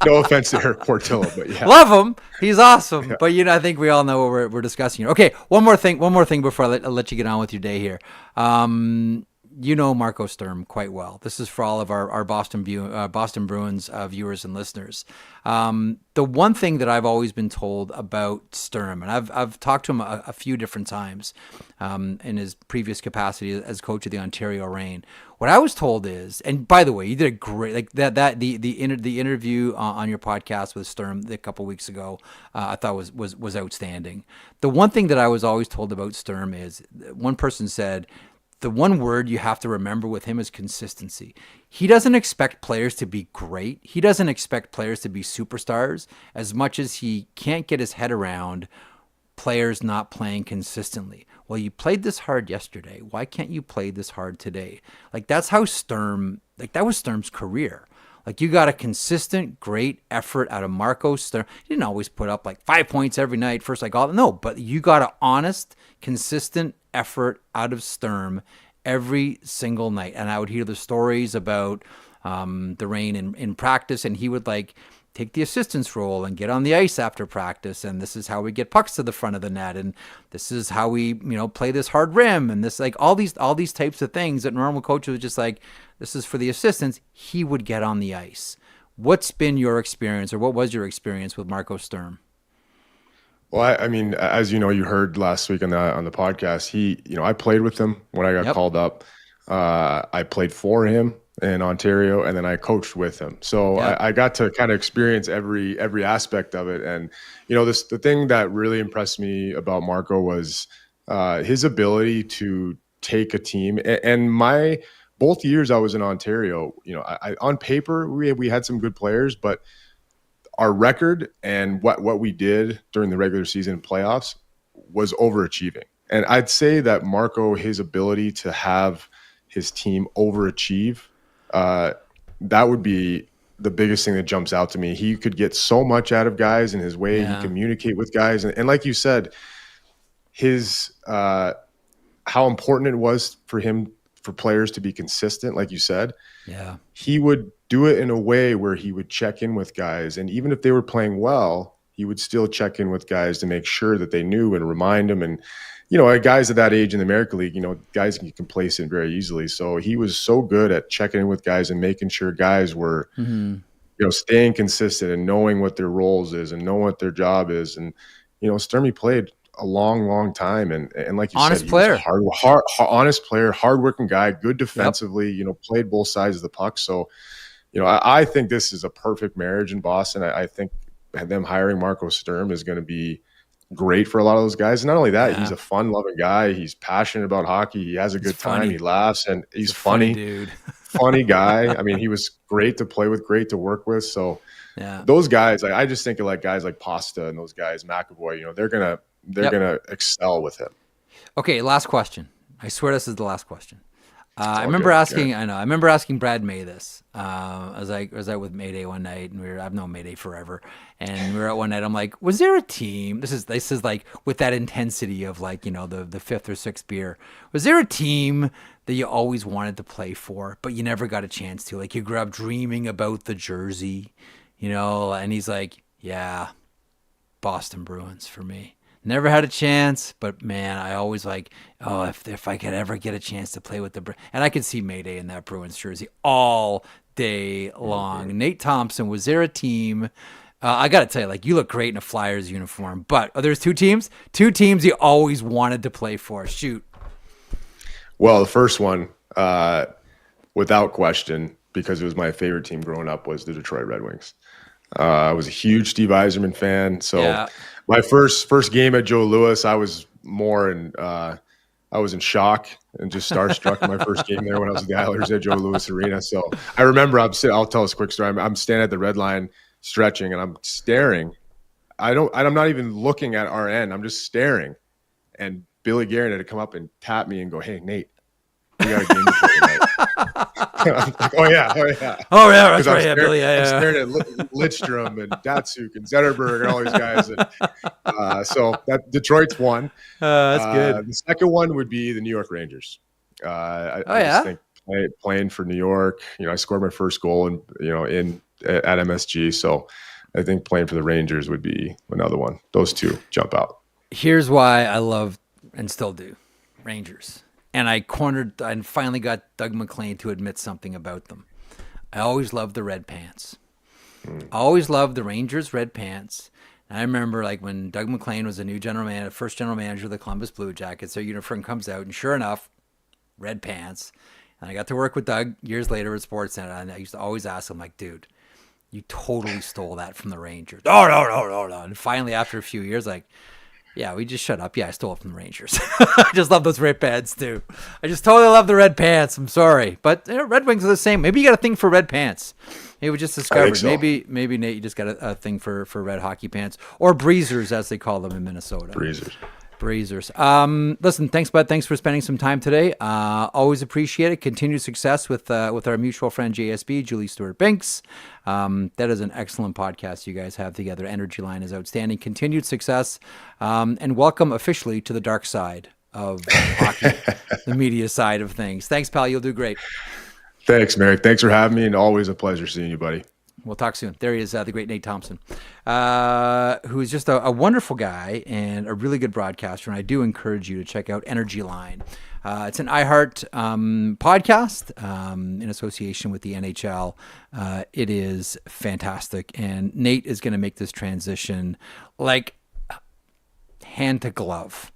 No offense to Eric Portillo, but yeah. Love him. He's awesome. Yeah. But, I think we all know what we're discussing here. Okay, one more thing before I let you get on with your day here. Marco Sturm quite well. This is for all of our Boston Bruins viewers and listeners. The one thing that I've always been told about Sturm, and I've talked to him a few different times in his previous capacity as coach of the Ontario Reign. What I was told is, and by the way, you did a great the interview on your podcast with Sturm a couple weeks ago. I thought was outstanding. The one thing that I was always told about Sturm is, one person said, the one word you have to remember with him is consistency. He doesn't expect players to be great. He doesn't expect players to be superstars as much as he can't get his head around players not playing consistently. Well, you played this hard yesterday. Why can't you play this hard today? That's how Sturm, that was Sturm's career. You got a consistent, great effort out of Marco Sturm. He didn't always put up 5 points every night, no, but you got an honest, consistent effort out of Sturm every single night. And I would hear the stories about the Reign in practice, and he would take the assistant's role and get on the ice after practice, and this is how we get pucks to the front of the net, and this is how we play this hard rim, and this all these types of things that normal coaches would just this is for the assistants. He would get on the ice. What's been your experience, or what was your experience with Marco Sturm? Well, I mean, as you heard last week on the podcast, I played with him when I got called up. I played for him in Ontario, and then I coached with him. So I got to kind of experience every aspect of it. And, the thing that really impressed me about Marco was his ability to take a team. And both years I was in Ontario, on paper, we had some good players, but our record and what we did during the regular season and playoffs was overachieving. And I'd say that Marco, his ability to have his team overachieve, that would be the biggest thing that jumps out to me. He could get so much out of guys, and his way he communicate with guys. And like you said, his how important it was for him, for players to be consistent, like you said. Yeah. He would do it in a way where he would check in with guys. And even if they were playing well, he would still check in with guys to make sure that they knew and remind them. And, guys at that age in the American League, guys can get complacent very easily. So he was so good at checking in with guys and making sure guys were, staying consistent and knowing what their roles is and knowing what their job is. And, Sturmy played a long time. And like you honest said, player. He was honest player, hardworking guy, good defensively, played both sides of the puck. So, I think this is a perfect marriage in Boston. I think them hiring Marco Sturm is going to be great for a lot of those guys. And not only that, he's a fun-loving guy. He's passionate about hockey. He has a good time. He laughs, and he's funny dude. Funny guy. I mean, he was great to play with, great to work with. So those guys, I just think of guys like Pasta and those guys, McAvoy, they're gonna excel with him. Okay, last question. I swear this is the last question. I remember asking Brad May this. I was out with Mayday one night, and I've known Mayday forever, and we were out one night. I'm like, was there a team? This is with that intensity of the fifth or sixth beer. Was there a team that you always wanted to play for, but you never got a chance to? You grew up dreaming about the jersey, And he's like, yeah, Boston Bruins for me. Never had a chance, but man, I always if I could ever get a chance to play with the and I could see Mayday in that Bruins jersey all day long. Mm-hmm. Nate Thompson, was there a team? I got to tell you, you look great in a Flyers uniform, but there's two teams you always wanted to play for. Shoot. Well, the first one, without question, because it was my favorite team growing up, was the Detroit Red Wings. I was a huge Steve Yzerman fan, so my first game at Joe Louis, I was I was in shock and just starstruck in my first game there when I was with the Islanders at Joe Louis Arena. So I remember I'll tell this quick story. I'm standing at the red line stretching, and I'm staring. I'm not even looking at our end. I'm just staring, and Billy Guerin had to come up and tap me and go, "Hey, Nate, we got a game to play tonight." I'm like, oh yeah, that's right, Billy. I'm staring at Lidstrom and Datsuk and Zetterberg and all these guys. And, so that Detroit's one. That's good. The second one would be the New York Rangers. I just think playing for New York. I scored my first goal at MSG. So I think playing for the Rangers would be another one. Those two jump out. Here's why I love and still do Rangers. And I finally got Doug McLean to admit something about them. I always loved the red pants. I always loved the Rangers red pants. And I remember when Doug McLean was a new first general manager of the Columbus Blue Jackets, their uniform comes out, and sure enough, red pants. And I got to work with Doug years later at Sportsnet, and I used to always ask him, dude, you totally stole that from the Rangers. No. And finally, after a few years, yeah, we just shut up. Yeah, I stole it from the Rangers. I just love those red pants, too. I just totally love the red pants. I'm sorry. But Red Wings are the same. Maybe you got a thing for red pants. Maybe we just discovered. So. Maybe Nate, you just got a thing for red hockey pants. Or breezers, as they call them in Minnesota. Breezers. Listen, thanks, bud. Thanks for spending some time today. Always appreciate it. Continued success with our mutual friend JSB, Julie Stewart-Binks. That is an excellent podcast you guys have together. Energy Line is outstanding. Continued success, and welcome officially to the dark side of hockey, the media side of things. Thanks, pal. You'll do great. Thanks, Marek. Thanks for having me, and always a pleasure seeing you, buddy. We'll talk soon. There he is, the great Nate Thompson, who is just a wonderful guy and a really good broadcaster. And I do encourage you to check out Energy Line. It's an iHeart podcast in association with the NHL. It is fantastic. And Nate is going to make this transition hand to glove.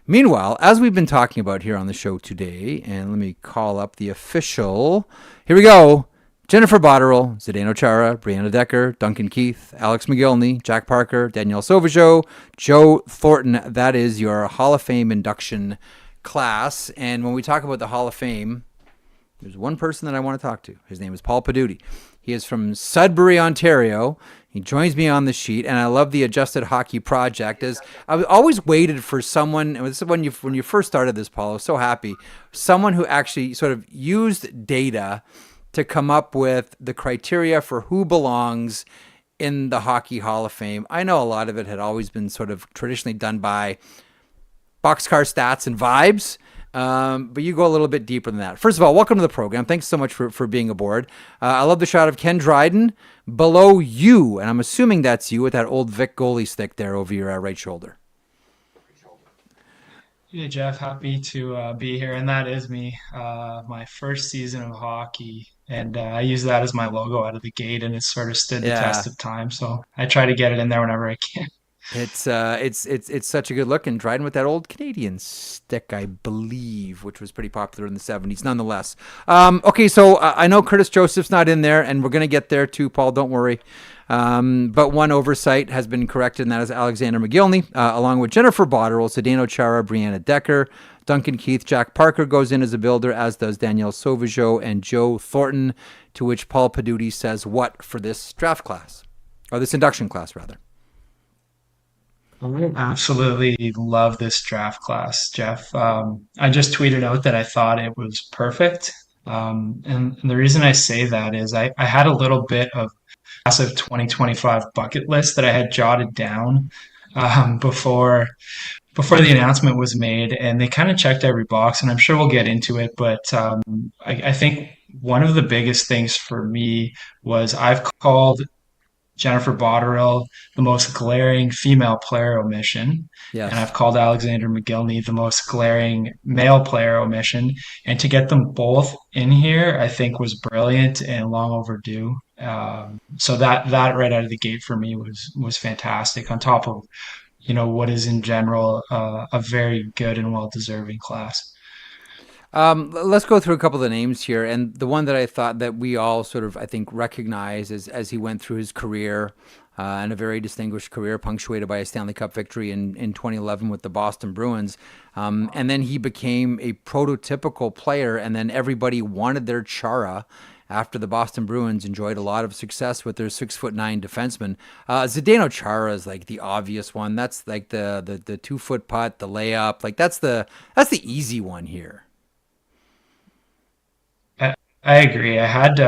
Meanwhile, as we've been talking about here on the show today, and let me call up the official. Here we go. Jennifer Botterill, Zdeno Chara, Brianna Decker, Duncan Keith, Alex McGillney, Jack Parker, Danielle Sauvageau, Joe Thornton. That is your Hall of Fame induction class. And when we talk about the Hall of Fame, there's one person that I want to talk to. His name is Paul Pidutti. He is from Sudbury, Ontario. He joins me on the sheet, and I love the Adjusted Hockey Project. As I always waited for someone, and this is when you first started this, Paul, I was so happy, someone who actually sort of used data to come up with the criteria for who belongs in the Hockey Hall of Fame. I know a lot of it had always been sort of traditionally done by boxcar stats and vibes, but you go a little bit deeper than that. First of all, welcome to the program. Thanks so much for being aboard. I love the shot of Ken Dryden below you, and I'm assuming that's you with that old Vic goalie stick there over your right shoulder. Hey, Jeff, happy to be here, and that is me, my first season of hockey, and I use that as my logo out of the gate, and it's sort of stood the test of time, so I try to get it in there whenever I can. It's such a good look, and Dryden with that old Canadian stick, I believe, which was pretty popular in the 70s, nonetheless. Okay, so I know Curtis Joseph's not in there, and we're going to get there too, Paul, don't worry. But one oversight has been corrected, and that is Alexander McGillney, along with Jennifer Botterill, Zdeno Chara, Brianna Decker, Duncan Keith, Jack Parker goes in as a builder, as does Danielle Sauvageau and Joe Thornton, to which Paul Pidutti says what for this draft class, or this induction class, rather. I absolutely love this draft class, Jeff. I just tweeted out that I thought it was perfect. And the reason I say that is I had a little bit of class of 2025 bucket list that I had jotted down before the announcement was made, and they kind of checked every box, and I'm sure we'll get into it, but I think one of the biggest things for me was I've called Jennifer Botterill the most glaring female player omission. Yes. And I've called Alexander McGillney the most glaring male player omission. And to get them both in here, I think was brilliant and long overdue. So that right out of the gate for me was fantastic, on top of, what is in general a very good and well-deserving class. Let's go through a couple of the names here. And the one that I thought that we all sort of, I think, recognize as he went through his career, and a very distinguished career punctuated by a Stanley Cup victory in 2011 with the Boston Bruins. And then he became a prototypical player, and then everybody wanted their Chara after the Boston Bruins enjoyed a lot of success with their 6'9" defenseman. Zdeno Chara is like the obvious one. That's like the 2-foot putt, the layup. Like that's the easy one here. I agree. I had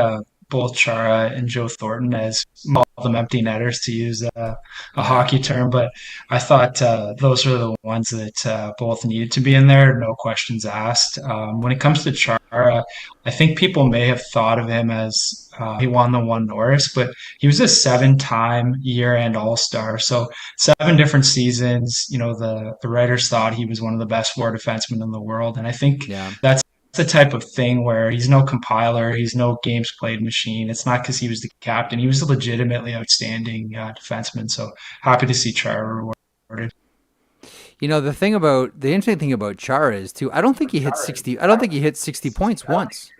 both Chara and Joe Thornton as them empty netters, to use a hockey term, but I thought those are the ones that both needed to be in there, no questions asked. When it comes to Chara, I think people may have thought of him as he won the one Norris, but he was a 7-time year-end All-Star. So 7 different seasons. The writers thought he was one of the best four defensemen in the world, and I think Yeah. that's the type of thing where he's no compiler, he's no games played machine. It's not because he was the captain; he was a legitimately outstanding defenseman. So happy to see Chara rewarded. The interesting thing about Chara is too, I don't think he hit 60. I don't think he hit 60 points once.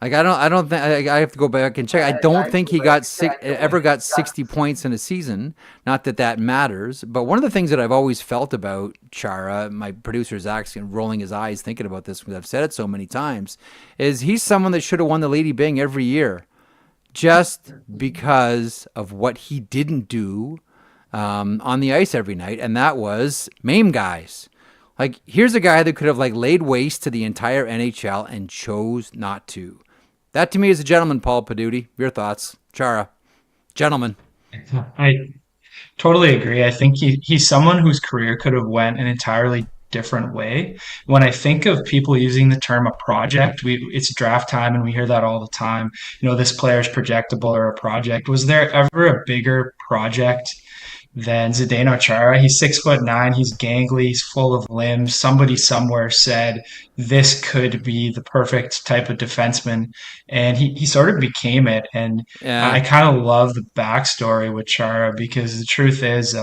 Like I don't think I have to go back and check. I don't think he ever got 60 points in a season. Not that matters, but one of the things that I've always felt about Chara, my producer Zach's rolling his eyes thinking about this because I've said it so many times, is he's someone that should have won the Lady Byng every year, just because of what he didn't do on the ice every night, and that was maim guys. Like, here's a guy that could have laid waste to the entire NHL and chose not to. That to me is a gentleman, Paul Pidutti. Your thoughts, Chara? Gentleman. I totally agree. I think he's someone whose career could have went an entirely different way. When I think of people using the term a project, it's draft time and we hear that all the time. This player is projectable or a project. Was there ever a bigger project than Zdeno Chara? He's 6'9", he's gangly, he's full of limbs. Somebody somewhere said this could be the perfect type of defenseman, and he sort of became it. And Yeah. I kind of love the backstory with Chara because the truth is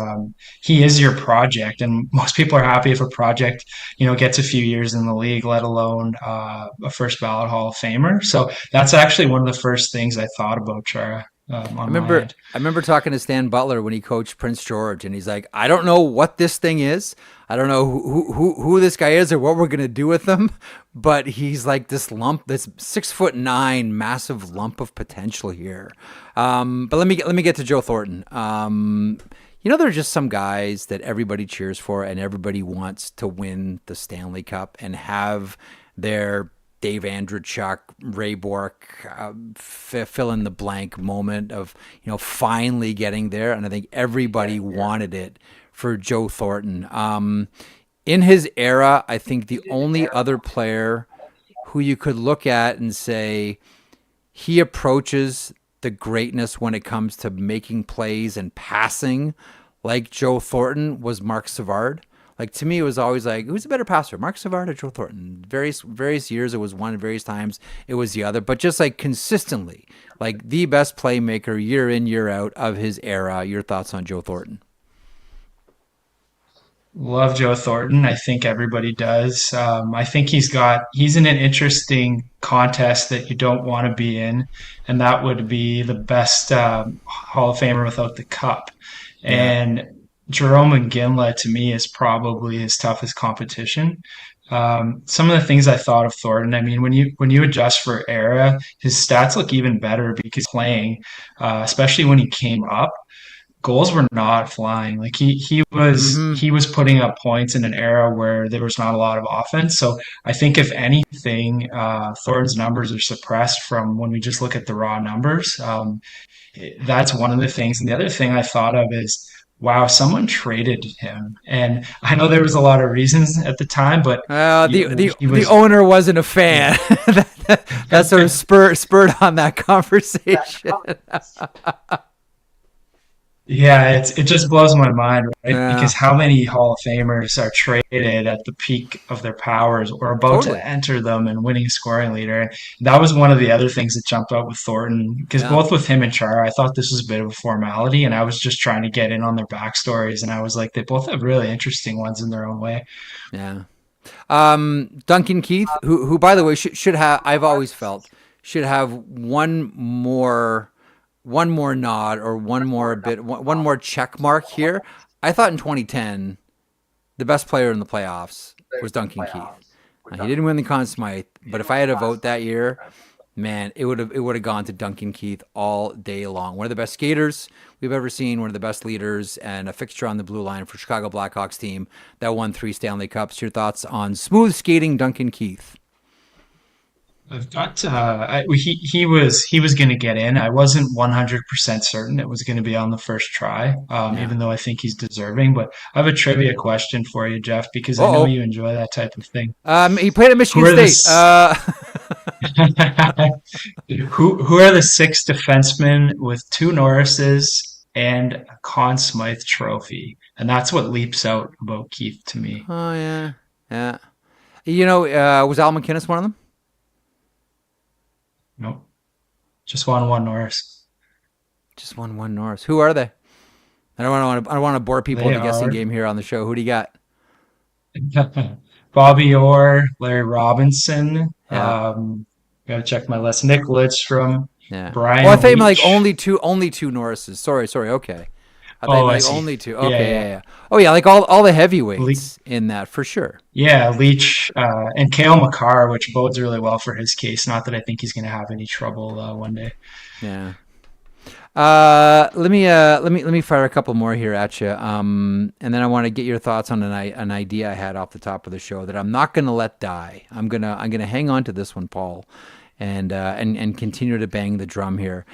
he is your project, and most people are happy if a project gets a few years in the league, let alone a first ballot Hall of Famer. So that's actually one of the first things I thought about Chara. I remember talking to Stan Butler when he coached Prince George, and he's like, I don't know what this thing is. I don't know who this guy is or what we're gonna do with him, but he's like this 6'9", massive lump of potential here. But let me get to Joe Thornton. There are just some guys that everybody cheers for and everybody wants to win the Stanley Cup and have their Dave Andreychuk, Ray Bourque, fill in the blank moment of, finally getting there. And I think everybody wanted it for Joe Thornton. In his era, I think the only other player who you could look at and say he approaches the greatness when it comes to making plays and passing like Joe Thornton was Mark Savard. Like, to me, it was always like, who's a better passer, Mark Savard or Joe Thornton? Various years it was one, various times it was the other, but just consistently, the best playmaker year in, year out of his era. Your thoughts on Joe Thornton? Love Joe Thornton. I think everybody does. I think he's in an interesting contest that you don't want to be in, and that would be the best Hall of Famer without the cup. Yeah. And Jerome Iginla, to me, is probably his toughest competition. Some of the things I thought of Thornton, I mean, when you adjust for era, his stats look even better because playing, especially when he came up, goals were not flying. Like he was putting up points in an era where there was not a lot of offense. So I think if anything, Thornton's numbers are suppressed from when we just look at the raw numbers. That's one of the things. And the other thing I thought of is, wow, someone traded him. And I know there was a lot of reasons at the time, but the owner wasn't a fan. That sort of spurred on that conversation. Yeah, it just blows my mind, right? Yeah. Because how many Hall of Famers are traded at the peak of their powers or about to enter them and winning scoring leader? That was one of the other things that jumped out with Thornton, because both with him and Chara, I thought this was a bit of a formality, and I was just trying to get in on their backstories, and I was like, they both have really interesting ones in their own way. Yeah. Duncan Keith, who by the way should have, I've always felt, should have one more nod or one more check mark here. I thought in 2010, the best player in the playoffs was Duncan Keith. He didn't win the Conn Smythe, but if I had a vote that year, man, it would have gone to Duncan Keith all day long. One of the best skaters we've ever seen, one of the best leaders, and a fixture on the blue line for Chicago Blackhawks team that won 3 Stanley Cups. Your thoughts on smooth skating Duncan Keith? I've got he was going to get in. I wasn't 100% certain it was going to be on the first try, Yeah. even though I think he's deserving. But I have a trivia question for you, Jeff, because I know Uh-oh. you enjoy that type of thing. He played at Who Michigan are the State. s- who are the six defensemen with two Norrises and a Conn Smythe trophy? And that's what leaps out about Keith to me. Oh, yeah. Yeah. Was Al McInnes one of them? Nope, just one Norris. Just one Norris. Who are they? I don't want to bore people They into guessing are game here on the show. Who do you got? Bobby Orr, Larry Robinson. Yeah. Gotta check my list. Nick Lidstrom, Yeah. Oh, I Brian thought you meant like Leach. only two Norrises. Sorry. Okay. I thought you Oh, meant I like see. only two. Yeah, Okay. yeah. Yeah. Oh yeah, like all the Le- heavyweights in that for sure. yeah, Leach, and Kale McCarr, which bodes really well for his case. Not that I think he's going to have any trouble one day. Yeah. Let me fire a couple more here at you. And then I want to get your thoughts on an idea I had off the top of the show that I'm not going to let die. I'm gonna hang on to this one, Paul, and continue to bang the drum here.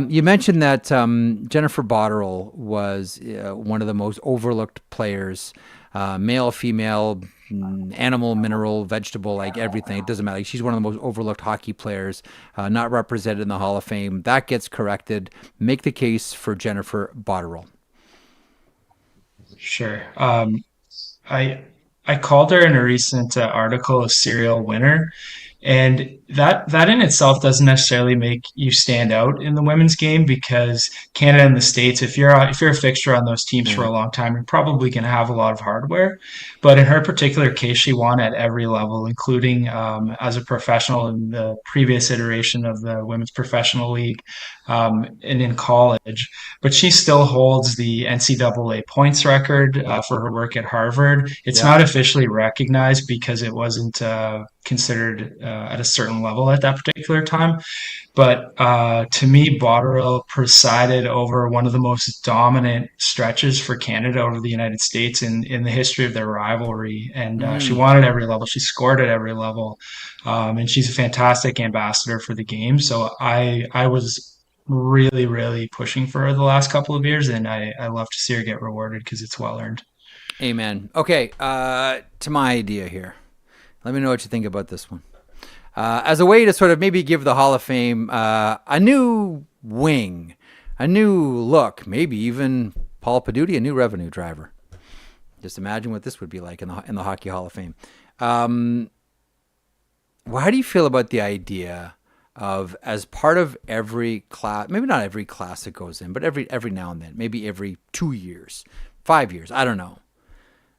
You mentioned that Jennifer Botterill was one of the most overlooked players, male, female, animal, mineral, vegetable, like everything. It doesn't matter. Like, she's one of the most overlooked hockey players, not represented in the Hall of Fame. That gets corrected. Make the case for Jennifer Botterill. Sure. I I called her in a recent article a serial winner, and that in itself doesn't necessarily make you stand out in the women's game because Canada and the States, if you're a fixture on those teams for Yeah. a long time, you're probably going to have a lot of hardware. But in her particular case, she won at every level, including as a professional in the previous iteration of the Women's Professional League, and in college. But she still holds the NCAA points record for her work at Harvard. It's Yeah. not officially recognized because it wasn't considered at a certain level at that particular time. But to me, Botterill presided over one of the most dominant stretches for Canada over the United States in the history of their rivalry. And she Mm. won at every level. She scored at every level. And she's a fantastic ambassador for the game. So I was really, really pushing for her the last couple of years. And I love to see her get rewarded because it's well earned. Amen. Okay. To my idea here. Let me know what you think about this one. As a way to sort of maybe give the Hall of Fame a new wing, a new look, maybe even Paul Pidutti, a new revenue driver. Just imagine what this would be like in the Hockey Hall of Fame. How do you feel about the idea of, as part of every class, maybe not every class that goes in, but every now and then, maybe every 2 years, 5 years, I don't know,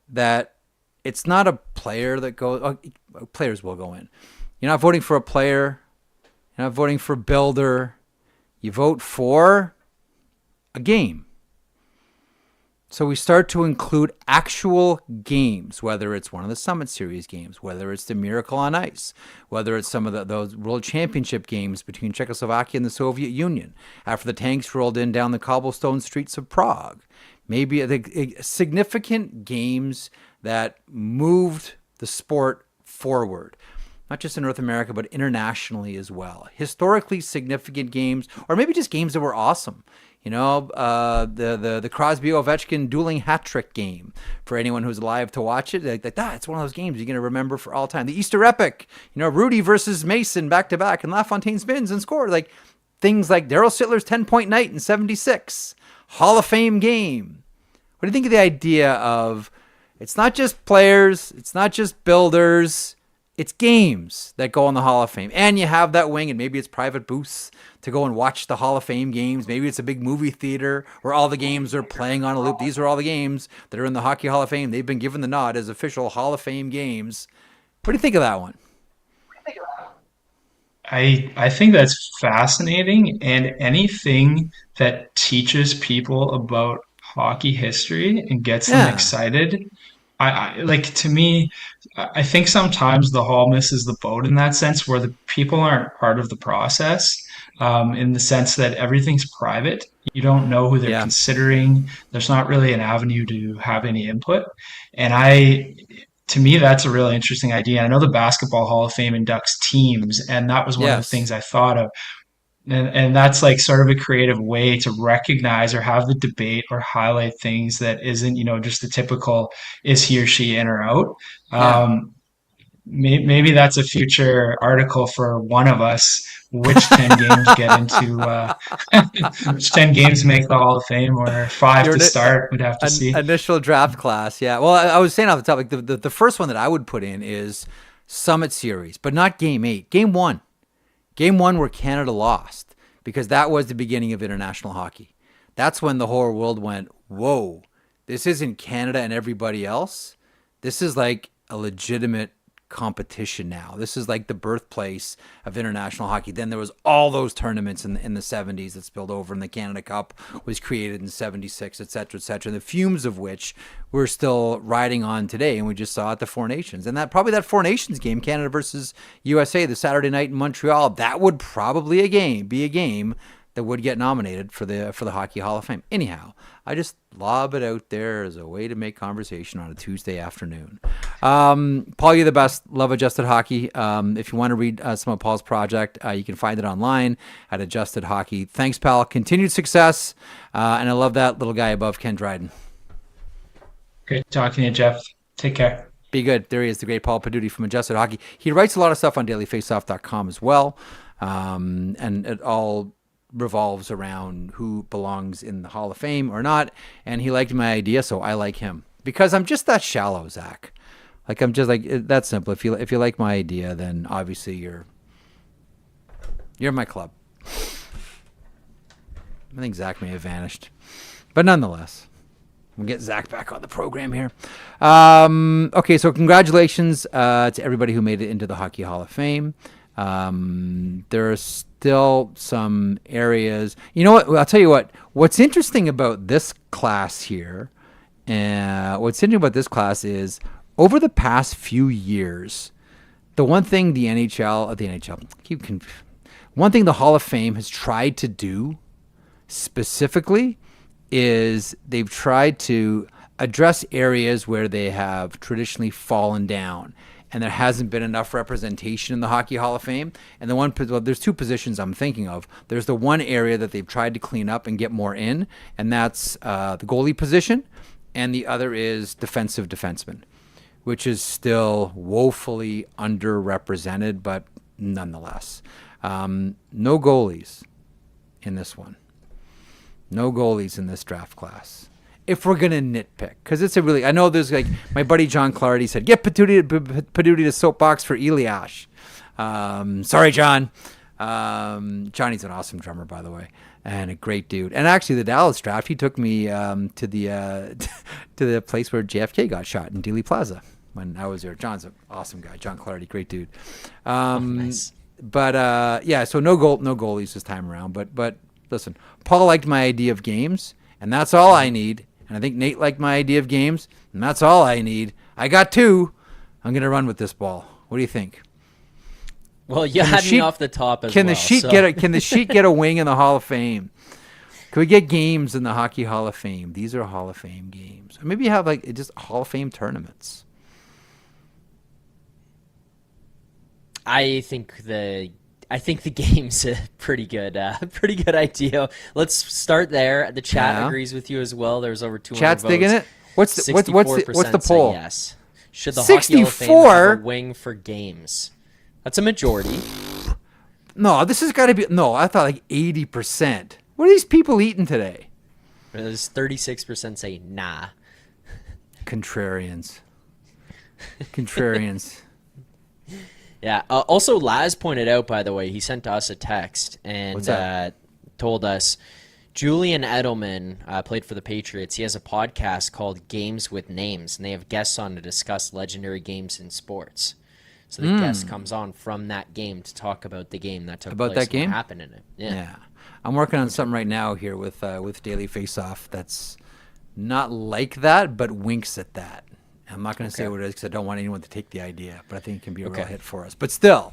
that it's not a player that goes. Players will go in. You're not voting for a player. You're not voting for a builder. You vote for a game. So we start to include actual games, whether it's one of the Summit Series games, whether it's the Miracle on Ice, whether it's some of those World Championship games between Czechoslovakia and the Soviet Union after the tanks rolled in down the cobblestone streets of Prague. Maybe significant games that moved the sport forward, not just in North America, but internationally as well. Historically significant games, or maybe just games that were awesome. The Crosby Ovechkin dueling hat trick game for anyone who's alive to watch it. Like that, it's one of those games you're going to remember for all time. The Easter Epic, Rudy versus Mason back to back, and LaFontaine spins and scored. Like things like Daryl Sittler's 10-point night in '76, Hall of Fame game. What do you think of the idea of it's not just players, it's not just builders, it's games that go in the Hall of Fame. And you have that wing, and maybe it's private booths to go and watch the Hall of Fame games. Maybe it's a big movie theater where all the games are playing on a loop. These are all the games that are in the Hockey Hall of Fame. They've been given the nod as official Hall of Fame games. What do you think of that one? I think that's fascinating, and anything that teaches people about hockey history and gets them Yeah. excited. I like to me, I think sometimes the hall misses the boat in that sense, where the people aren't part of the process, in the sense that everything's private. You don't know who they're Yeah. considering. There's not really an avenue to have any input, and I to me, that's a really interesting idea. I know the Basketball Hall of Fame inducts teams, and that was one of the Yes. things I thought of. And that's like sort of a creative way to recognize or have the debate or highlight things that isn't, just the typical is he or she in or out. Yeah. Maybe that's a future article for one of us. Which 10 games get into, which 10 games make the Hall of Fame, or 5 Your to start? We'd have to an see. initial draft class. Yeah. Well, I was saying off the top, like the first one that I would put in is Summit Series, but not Game 8. Game 1. Game 1 where Canada lost, because that was the beginning of international hockey. That's when the whole world went, whoa, this isn't Canada and everybody else. This is like a legitimate competition now. This is like the birthplace of international hockey. Then there was all those tournaments in the 70s that spilled over, and the Canada Cup was created in 76, et cetera, the fumes of which we're still riding on today. And we just saw at the Four Nations. And that probably that Four Nations game, Canada versus USA, the Saturday night in Montreal, that would probably be a game that would get nominated for the Hockey Hall of Fame. Anyhow, I just lob it out there as a way to make conversation on a Tuesday afternoon. Paul, you're the best. Love Adjusted Hockey. If you want to read some of Paul's project, you can find it online at Adjusted Hockey. Thanks, pal. Continued success. And I love that little guy above Ken Dryden. Great talking to you, Jeff. Take care. Be good. There he is, the great Paul Pidutti from Adjusted Hockey. He writes a lot of stuff on dailyfaceoff.com as well. And it all revolves around who belongs in the Hall of Fame or not. And he liked my idea, so I like him. Because I'm just that shallow, Zach. Like, I'm just like, that's simple. If you like my idea, then obviously you're my club. I think Zach may have vanished. But nonetheless, we'll get Zach back on the program here. Okay, so congratulations to everybody who made it into the Hockey Hall of Fame. There are still some areas. You know what? I'll tell you what. What's interesting about this class here, is over the past few years, the one thing one thing the Hall of Fame has tried to do specifically is they've tried to address areas where they have traditionally fallen down, and there hasn't been enough representation in the Hockey Hall of Fame. And there's two positions I'm thinking of. There's the one area that they've tried to clean up and get more in, and that's the goalie position, and the other is defensive defenseman, which is still woefully underrepresented, but nonetheless. No goalies in this one. No goalies in this draft class. If we're going to nitpick, because it's I know there's like my buddy John Clardy said, get Pidutti to soapbox for Eliash. Sorry, John. Johnny's an awesome drummer, by the way, and a great dude. And actually, the Dallas draft, he took me to the place where JFK got shot in Dealey Plaza when I was there. John's an awesome guy. John Clardy, great dude. Nice. But yeah, so no goalies this time around. But listen, Paul liked my idea of games, and that's all I need. And I think Nate liked my idea of games, and that's all I need. I got two. I'm going to run with this ball. What do you think? Well, you had me off the top as well. Can the sheet get a wing in the Hall of Fame? Can we get games in the Hockey Hall of Fame? These are Hall of Fame games. Or maybe you have like just Hall of Fame tournaments. I think the game's a pretty good idea. Let's start there. The chat agrees with you as well. There's over 200 Chat's votes. digging it. What's the poll? Yes. Should the Hockey Hall of Fame have a wing for games? That's a majority. No, this has got to be. No, I thought like 80%. What are these people eating today? There's 36% say nah. Contrarians. Yeah. Also, Laz pointed out, by the way, he sent us a text and told us Julian Edelman played for the Patriots. He has a podcast called Games with Names, and they have guests on to discuss legendary games in sports. So the guest comes on from that game to talk about the game that took place. That game? What happened in it. Yeah. I'm working on something right now here with Daily Faceoff that's not like that, but winks at that. I'm not going to say what it is because I don't want anyone to take the idea, but I think it can be a real hit for us. But still,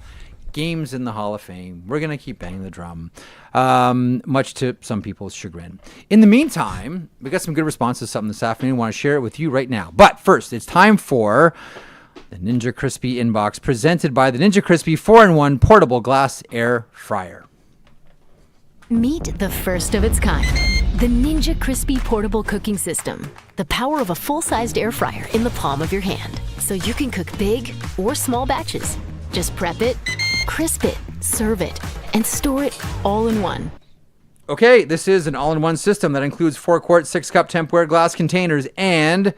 games in the Hall of Fame. We're going to keep banging the drum, much to some people's chagrin. In the meantime, we got some good responses to something this afternoon. I want to share it with you right now. But first, it's time for The Ninja Crispy Inbox, presented by the Ninja Crispy 4-in-1 Portable Glass Air Fryer. Meet the first of its kind. The Ninja Crispy Portable Cooking System. The power of a full-sized air fryer in the palm of your hand. So you can cook big or small batches. Just prep it, crisp it, serve it, and store it all in one. Okay, this is an all-in-one system that includes 4-quart, 6-cup Tupperware glass containers and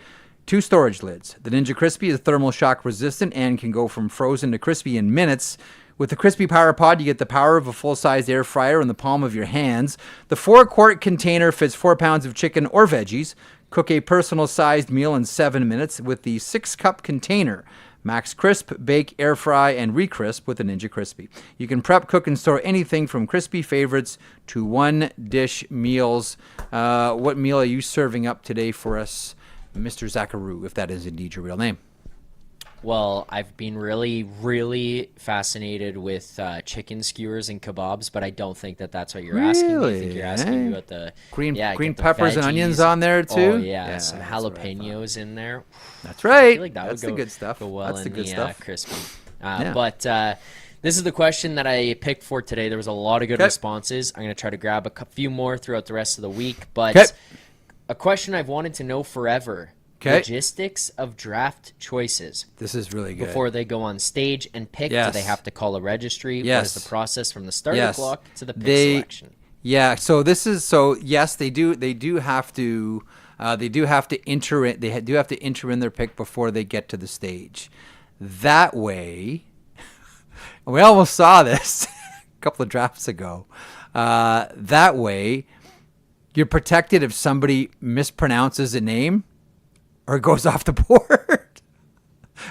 2 storage lids. The Ninja Crispy is thermal shock resistant and can go from frozen to crispy in minutes. With the Crispy Power Pod, you get the power of a full-sized air fryer in the palm of your hands. The 4-quart container fits 4 pounds of chicken or veggies. Cook a personal-sized meal in 7 minutes with the 6-cup container. Max crisp, bake, air fry, and recrisp with the Ninja Crispy. You can prep, cook, and store anything from crispy favorites to one-dish meals. What meal are you serving up today for us, Mr. Zacharou, if that is indeed your real name? Well, I've been really, really fascinated with chicken skewers and kebabs, but I don't think that that's what you're asking me. I think you're asking me about the green the peppers and veggies. onions on there too. Oh yeah, some jalapenos in there. That's right. I feel like that's the good stuff. Go well that's in the good stuff. Crispy. Yeah. But this is the question that I picked for today. There was a lot of good responses. I'm going to try to grab a few more throughout the rest of the week. But a question I've wanted to know forever. Logistics of draft choices. This is really good. Before they go on stage and pick, do they have to call a registry? Yes. What is the process from the start of the clock to the pick selection? Yeah, so yes, they do have to enter it. They do have to enter in their pick before they get to the stage. That way, we almost saw this a couple of drafts ago. That way, you're protected if somebody mispronounces a name or goes off the board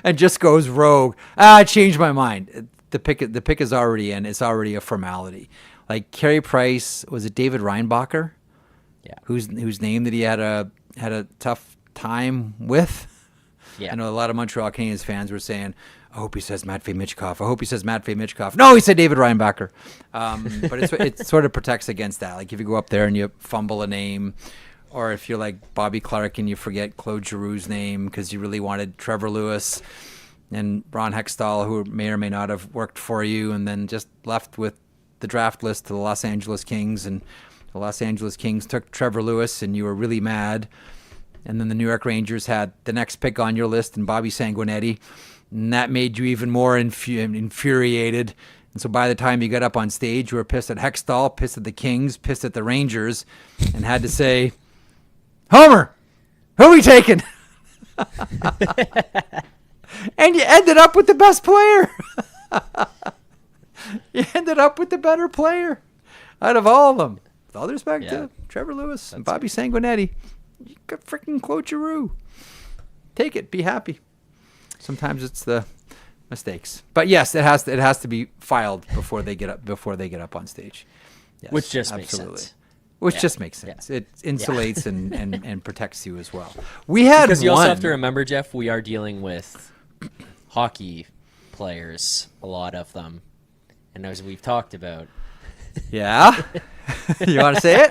and just goes rogue. I changed my mind. The pick is already in. It's already a formality. Like Carey Price, was it David Reinbacher? Yeah. Whose name that he had a tough time with? Yeah. I know a lot of Montreal Canadiens fans were saying, I hope he says Matvei Michkov. I hope he says Matvei Michkov. No, he said David Reinbacher. But it sort of protects against that. Like if you go up there and you fumble a name, or if you're like Bobby Clark and you forget Claude Giroux's name because you really wanted Trevor Lewis and Ron Hextall, who may or may not have worked for you, and then just left with the draft list to the Los Angeles Kings, and the Los Angeles Kings took Trevor Lewis, and you were really mad. And then the New York Rangers had the next pick on your list and Bobby Sanguinetti, and that made you even more infuriated. And so by the time you got up on stage, you were pissed at Hextall, pissed at the Kings, pissed at the Rangers, and had to say, Homer, who are we taking? And you ended up with the best player. You ended up with the better player out of all of them. With all due respect to Trevor Lewis and Bobby Sanguinetti, you got freaking Claude Giroux. Take it. Be happy. Sometimes it's the mistakes, but yes, it has to be filed before they get up on stage. Yes, which just makes sense. Which just makes sense. It insulates and protects you as well. We had because you also have to remember, Jeff, we are dealing with hockey players, a lot of them, and as we've talked about. Yeah, you want to say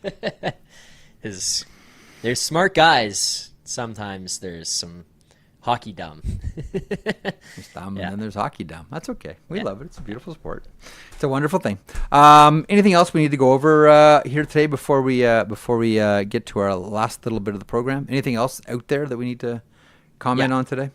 it? There's smart guys. Sometimes there's some hockey dumb. There's dumb and then there's hockey dumb. That's okay. We love it. It's a beautiful sport. It's a wonderful thing. Anything else we need to go over here today before we get to our last little bit of the program? Anything else out there that we need to comment on today?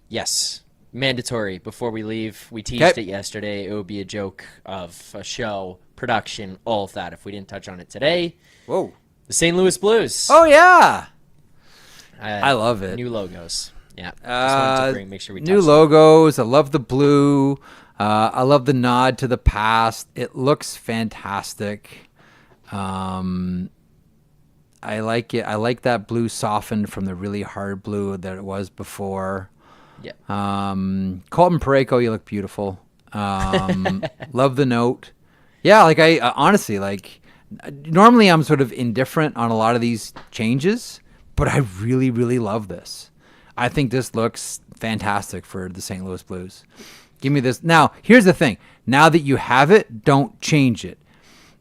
Yes. Mandatory before we leave. We teased it yesterday. It would be a joke of a show, production, all of that if we didn't touch on it today. Whoa. The St. Louis Blues. Oh, yeah. I love it. New logos. Yeah. Just wanted to make sure we new logos. I love the blue. I love the nod to the past. It looks fantastic. I like it. I like that blue softened from the really hard blue that it was before. Yeah. Colton Parayko, you look beautiful. Love the note. Yeah, like I honestly, like normally I'm sort of indifferent on a lot of these changes, but I really, really love this. I think this looks fantastic for the St. Louis Blues. Give me this. Now, here's the thing. Now that you have it, don't change it.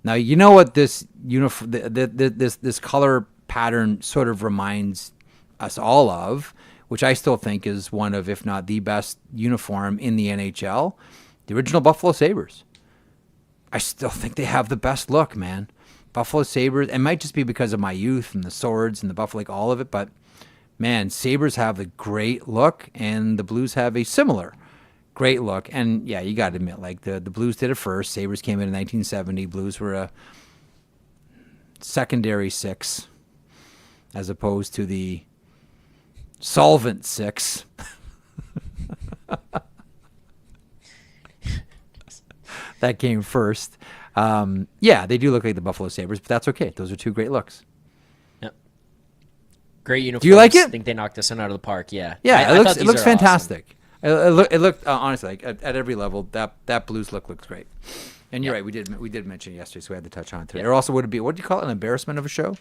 Now, you know what this this color pattern sort of reminds us all of which I still think is one of, if not the best uniform in the NHL, the original Buffalo Sabres. I still think they have the best look, man. Buffalo Sabres, it might just be because of my youth and the swords and the Buffalo, like all of it, but man, Sabres have a great look and the Blues have a similar great look. And yeah, you got to admit, like the Blues did it first. Sabres came in 1970. Blues were a secondary six as opposed to the solvent six. That came first. Yeah, they do look like the Buffalo Sabres, but that's okay. Those are two great looks. Yep. Great uniforms. Do you like it? I think they knocked this one out of the park. Yeah. Yeah, it looks fantastic. Awesome. It looked honestly, like at every level, that Blues look looks great. And you're right, we did mention it yesterday, so we had to touch on it today. Or also, would it be, what do you call it, an embarrassment of a show?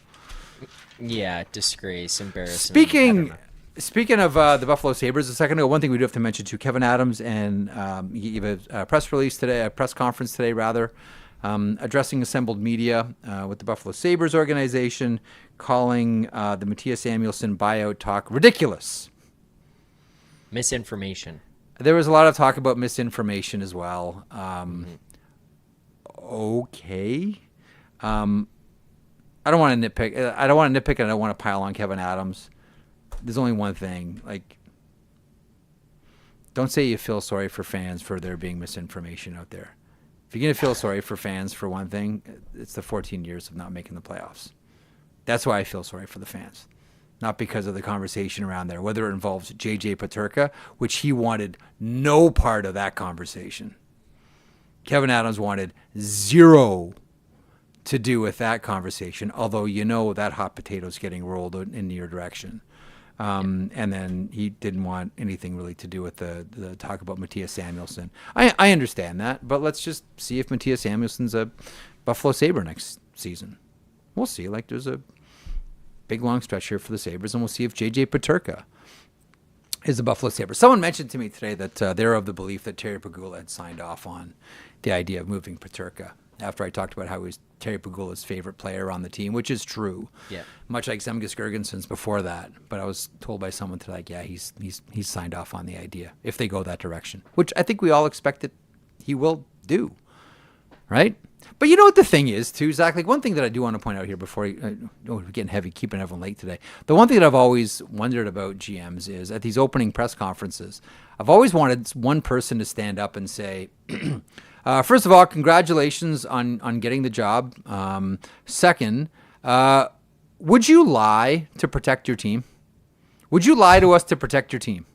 Yeah, disgrace, embarrassment. Speaking of the Buffalo Sabres a second ago, one thing we do have to mention too, Kevin Adams, and he gave a press release today, a press conference today rather, addressing assembled media with the Buffalo Sabres organization, calling the Mattias Samuelsson buyout talk ridiculous. Misinformation. There was a lot of talk about misinformation as well. Okay. I don't want to nitpick. And I don't want to pile on Kevin Adams. There's only one thing. Like, don't say you feel sorry for fans for there being misinformation out there. If you're going to feel sorry for fans for one thing, it's the 14 years of not making the playoffs. That's why I feel sorry for the fans. Not because of the conversation around there, whether it involves J.J. Peterka, which he wanted no part of that conversation. Kevin Adams wanted zero to do with that conversation, although you know that hot potato's getting rolled in your direction. And then he didn't want anything really to do with the talk about Mattias Samuelsson. I understand that, but let's just see if Mattias Samuelsson's a Buffalo Sabre next season. We'll see. Like, there's a big long stretch here for the Sabres, and we'll see if J.J. Peterka is the Buffalo Sabres. Someone mentioned to me today that they're of the belief that Terry Pegula had signed off on the idea of moving Peterka after I talked about how he was Terry Pegula's favorite player on the team, which is true. Yeah. Much like Zemgus Girgensons before that. But I was told by someone today, like, yeah, he's signed off on the idea if they go that direction, which I think we all expect that he will do, right? But you know what the thing is, too, Zach? Like, one thing that I do want to point out here before we're getting heavy, keeping everyone late today. The one thing that I've always wondered about GMs is at these opening press conferences, I've always wanted one person to stand up and say, first of all, congratulations on getting the job. Second, would you lie to protect your team? Would you lie to us to protect your team?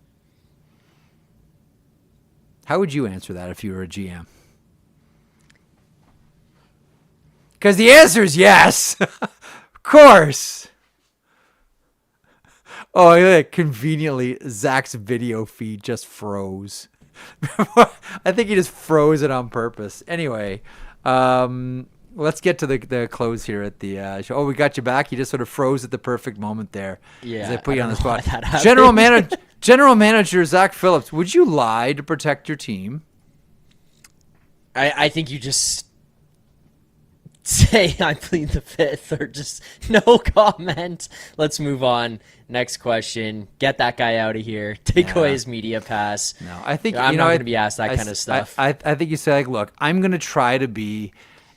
How would you answer that if you were a GM? Because the answer is yes. Of course. Oh, yeah, conveniently, Zach's video feed just froze. I think he just froze it on purpose. Anyway, let's get to the close here at the show. Oh, we got you back. You just sort of froze at the perfect moment there. Yeah, as I put you on the spot. General manager Zach Phillips, would you lie to protect your team? I think you just say I plead the fifth, or just no comment. Let's move on. Next question. Get that guy out of here. Take away his media pass. No, I think I'm not going to be asked that kind of stuff. I think you say, like, look, I'm going to try to be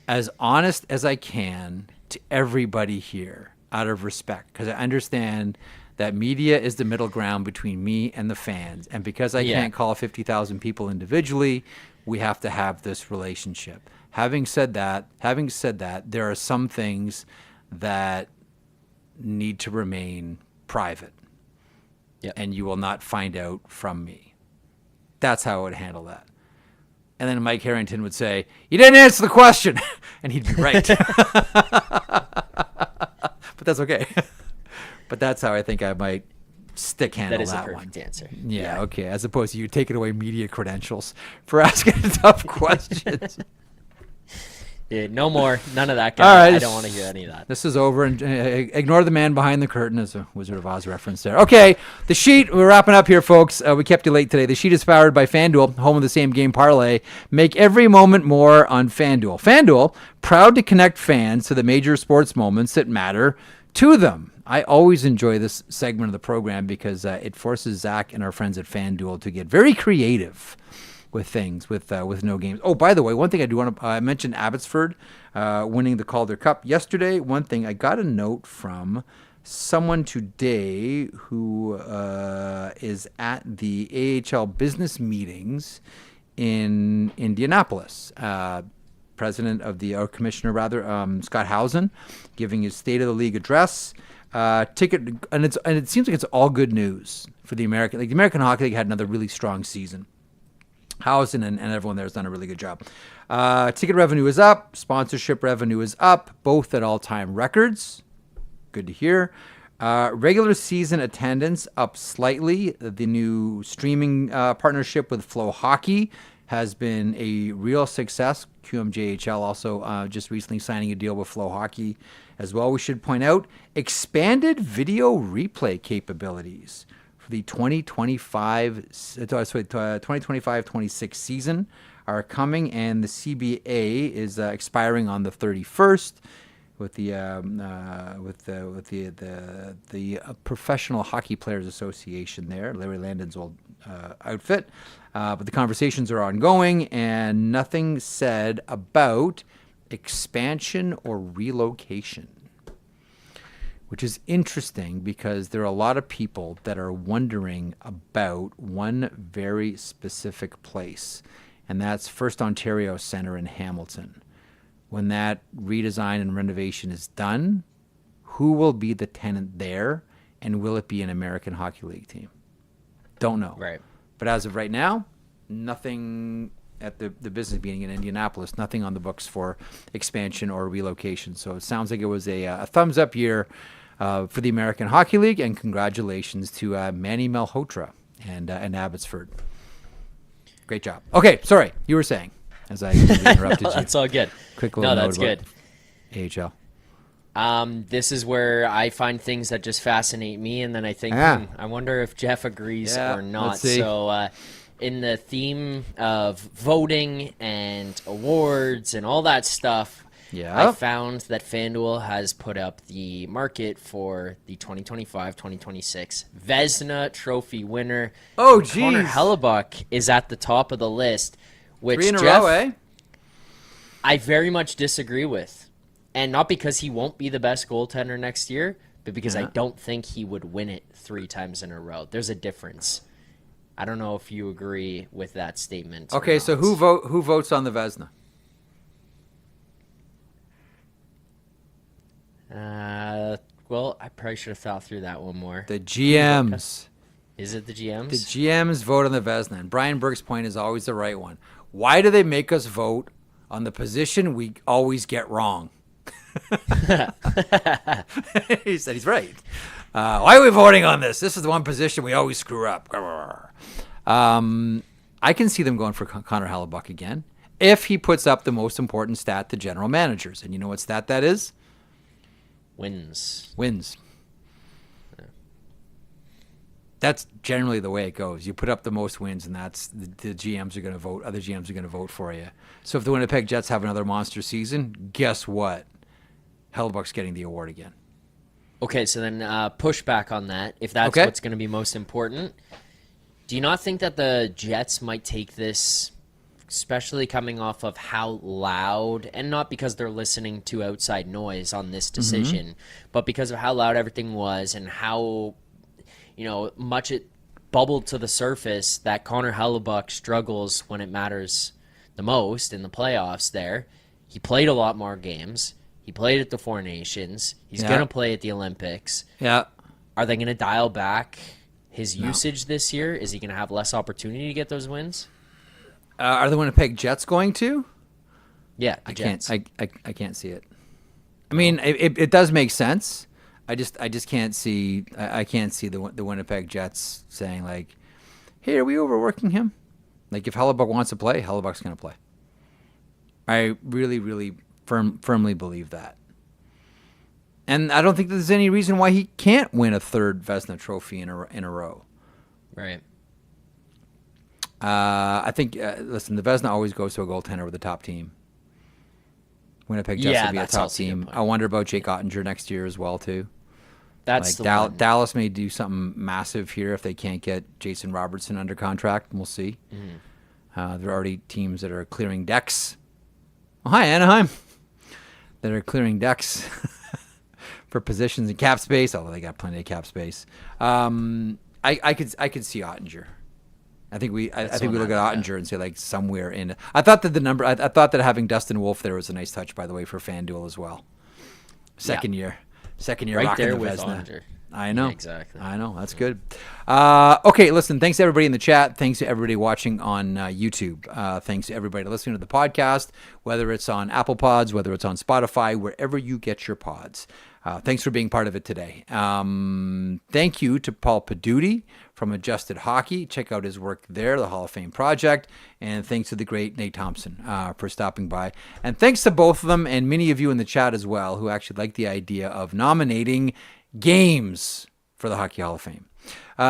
as honest as I can to everybody here out of respect, because I understand that media is the middle ground between me and the fans, and because I can't call 50,000 people individually, we have to have this relationship. Having said that, there are some things that need to remain private, and you will not find out from me. That's how I would handle that. And then Mike Harrington would say, "You didn't answer the question," and he'd be right. But that's okay. But that's how I think I might stick handle that one. That is a perfect answer. Yeah, okay. As opposed to you taking away media credentials for asking tough questions. Yeah, no more. None of that. All right, I don't want to hear any of that. This is over. And ignore the man behind the curtain, as a Wizard of Oz reference there. Okay, the sheet. We're wrapping up here, folks. We kept you late today. The sheet is powered by FanDuel, home of the same game parlay. Make every moment more on FanDuel. FanDuel, proud to connect fans to the major sports moments that matter to them. I always enjoy this segment of the program because it forces Zach and our friends at FanDuel to get very creative with things, with no games. Oh, by the way, one thing I do want to mention Abbotsford winning the Calder Cup yesterday. One thing, I got a note from someone today who is at the AHL business meetings in Indianapolis. President of or commissioner rather, Scott Housen, giving his State of the League address. Ticket, and it seems like it's all good news for the American. Like the American Hockey League had another really strong season. Housen and everyone there has done a really good job. Ticket revenue is up, sponsorship revenue is up, both at all-time records. Good to hear. Regular season attendance up slightly. The new streaming partnership with Flow Hockey has been a real success. QMJHL also just recently signing a deal with Flow Hockey as well. We should point out expanded video replay capabilities for the 2025-26 season are coming, and the CBA is expiring on the 31st. With the Professional Hockey Players Association there, Larry Landon's old outfit. But the conversations are ongoing, and nothing said about expansion or relocation, which is interesting because there are a lot of people that are wondering about one very specific place, and that's First Ontario Centre in Hamilton. When that redesign and renovation is done, who will be the tenant there, and will it be an American Hockey League team? Don't know. Right. But as of right now, nothing at the business meeting in Indianapolis, nothing on the books for expansion or relocation. So it sounds like it was a thumbs up year for the American Hockey League, and congratulations to Manny Malhotra and Abbotsford. Great job. Okay, sorry, you were saying. As I interrupted you. That's all good. Quick little note that's about good. AHL. This is where I find things that just fascinate me, and then I think, I wonder if Jeff agrees or not. Let's see. So, in the theme of voting and awards and all that stuff, I found that FanDuel has put up the market for the 2025-2026 Vezina Trophy winner. Oh, geez. Connor Hellebuyck is at the top of the list. Which 3 in a Jeff, row, eh? I very much disagree with. And not because he won't be the best goaltender next year, but because I don't think he would win it 3 times in a row. There's a difference. I don't know if you agree with that statement. Okay, so who votes on the Vezina? Well, I probably should have thought through that one more. The GMs. Is it the GMs? The GMs vote on the Vezina. And Brian Burke's point is always the right one. Why do they make us vote on the position we always get wrong? He said he's right. Why are we voting on this? This is the one position we always screw up. I can see them going for Connor Hellebuyck again if he puts up the most important stat to general managers. And you know what stat that is? Wins. That's generally the way it goes. You put up the most wins, and that's the GMs are going to vote. Other GMs are going to vote for you. So if the Winnipeg Jets have another monster season, guess what? Hellebuyck's getting the award again. Okay, so then push back on that. If that's what's going to be most important, do you not think that the Jets might take this, especially coming off of how loud, and not because they're listening to outside noise on this decision, but because of how loud everything was and how much it bubbled to the surface that Connor Hellebuyck struggles when it matters the most in the playoffs there. He played a lot more games. He played at the Four Nations. He's going to play at the Olympics. Yeah. Are they going to dial back his usage this year? Is he going to have less opportunity to get those wins? Are the Winnipeg Jets going to? Yeah, the Jets. I can't see it. I mean, it does make sense. I just can't see. I can't see the Winnipeg Jets saying like, "Hey, are we overworking him?" Like if Hellebuyck wants to play, Hellebuyck's going to play. I really, really firmly believe that, and I don't think there's any reason why he can't win a third Vezina Trophy in a row. Right. I think. Listen, the Vezina always goes to a goaltender with the top team. Winnipeg Jets will be a top team. I wonder about Jake Ottinger next year as well too. That's like the one. Dallas may do something massive here if they can't get Jason Robertson under contract. We'll see. There are already teams that are clearing decks. Oh, hi, Anaheim. That are clearing decks for positions in cap space, although they got plenty of cap space. I could see Ottinger. I think we look at Ottinger and say like somewhere in. I thought that having Dustin Wolf there was a nice touch, by the way, for FanDuel as well. Second year right rocking there the with Vezina. Ottinger. I know. Yeah, exactly. I know. That's good. Okay, listen, thanks to everybody in the chat. Thanks to everybody watching on YouTube. Thanks to everybody listening to the podcast, whether it's on Apple Pods, whether it's on Spotify, wherever you get your pods. Thanks for being part of it today. Thank you to Paul Pidutti from Adjusted Hockey. Check out his work there, the Hall of Fame Project. And thanks to the great Nate Thompson for stopping by. And thanks to both of them and many of you in the chat as well who actually like the idea of nominating games for the Hockey Hall of Fame.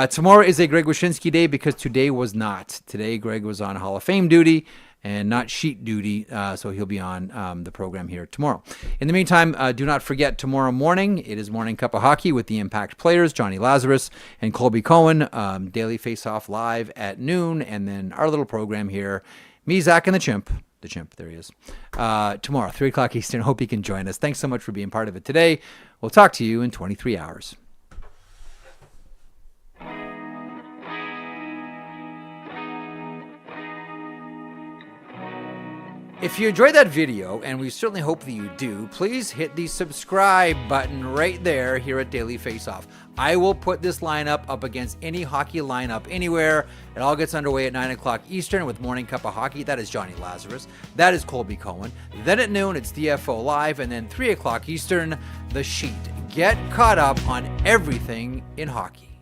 Tomorrow is a Greg Wyshynski day because today was not. Today, Greg was on Hall of Fame duty and not sheet duty, so he'll be on the program here tomorrow. In the meantime, do not forget tomorrow morning, it is Morning Cup of Hockey with the Impact players, Johnny Lazarus and Colby Cohen, Daily Face-Off live at noon, and then our little program here, me, Zach, and the Chimp, there he is, tomorrow, 3 o'clock Eastern. Hope you can join us. Thanks so much for being part of it today. We'll talk to you in 23 hours. If you enjoyed that video, and we certainly hope that you do, please hit the subscribe button right there here at Daily Face-Off. I will put this lineup up against any hockey lineup anywhere. It all gets underway at 9 o'clock Eastern with Morning Cup of Hockey. That is Johnny Lazarus. That is Colby Cohen. Then at noon, it's DFO Live. And then 3 o'clock Eastern, The Sheet. Get caught up on everything in hockey.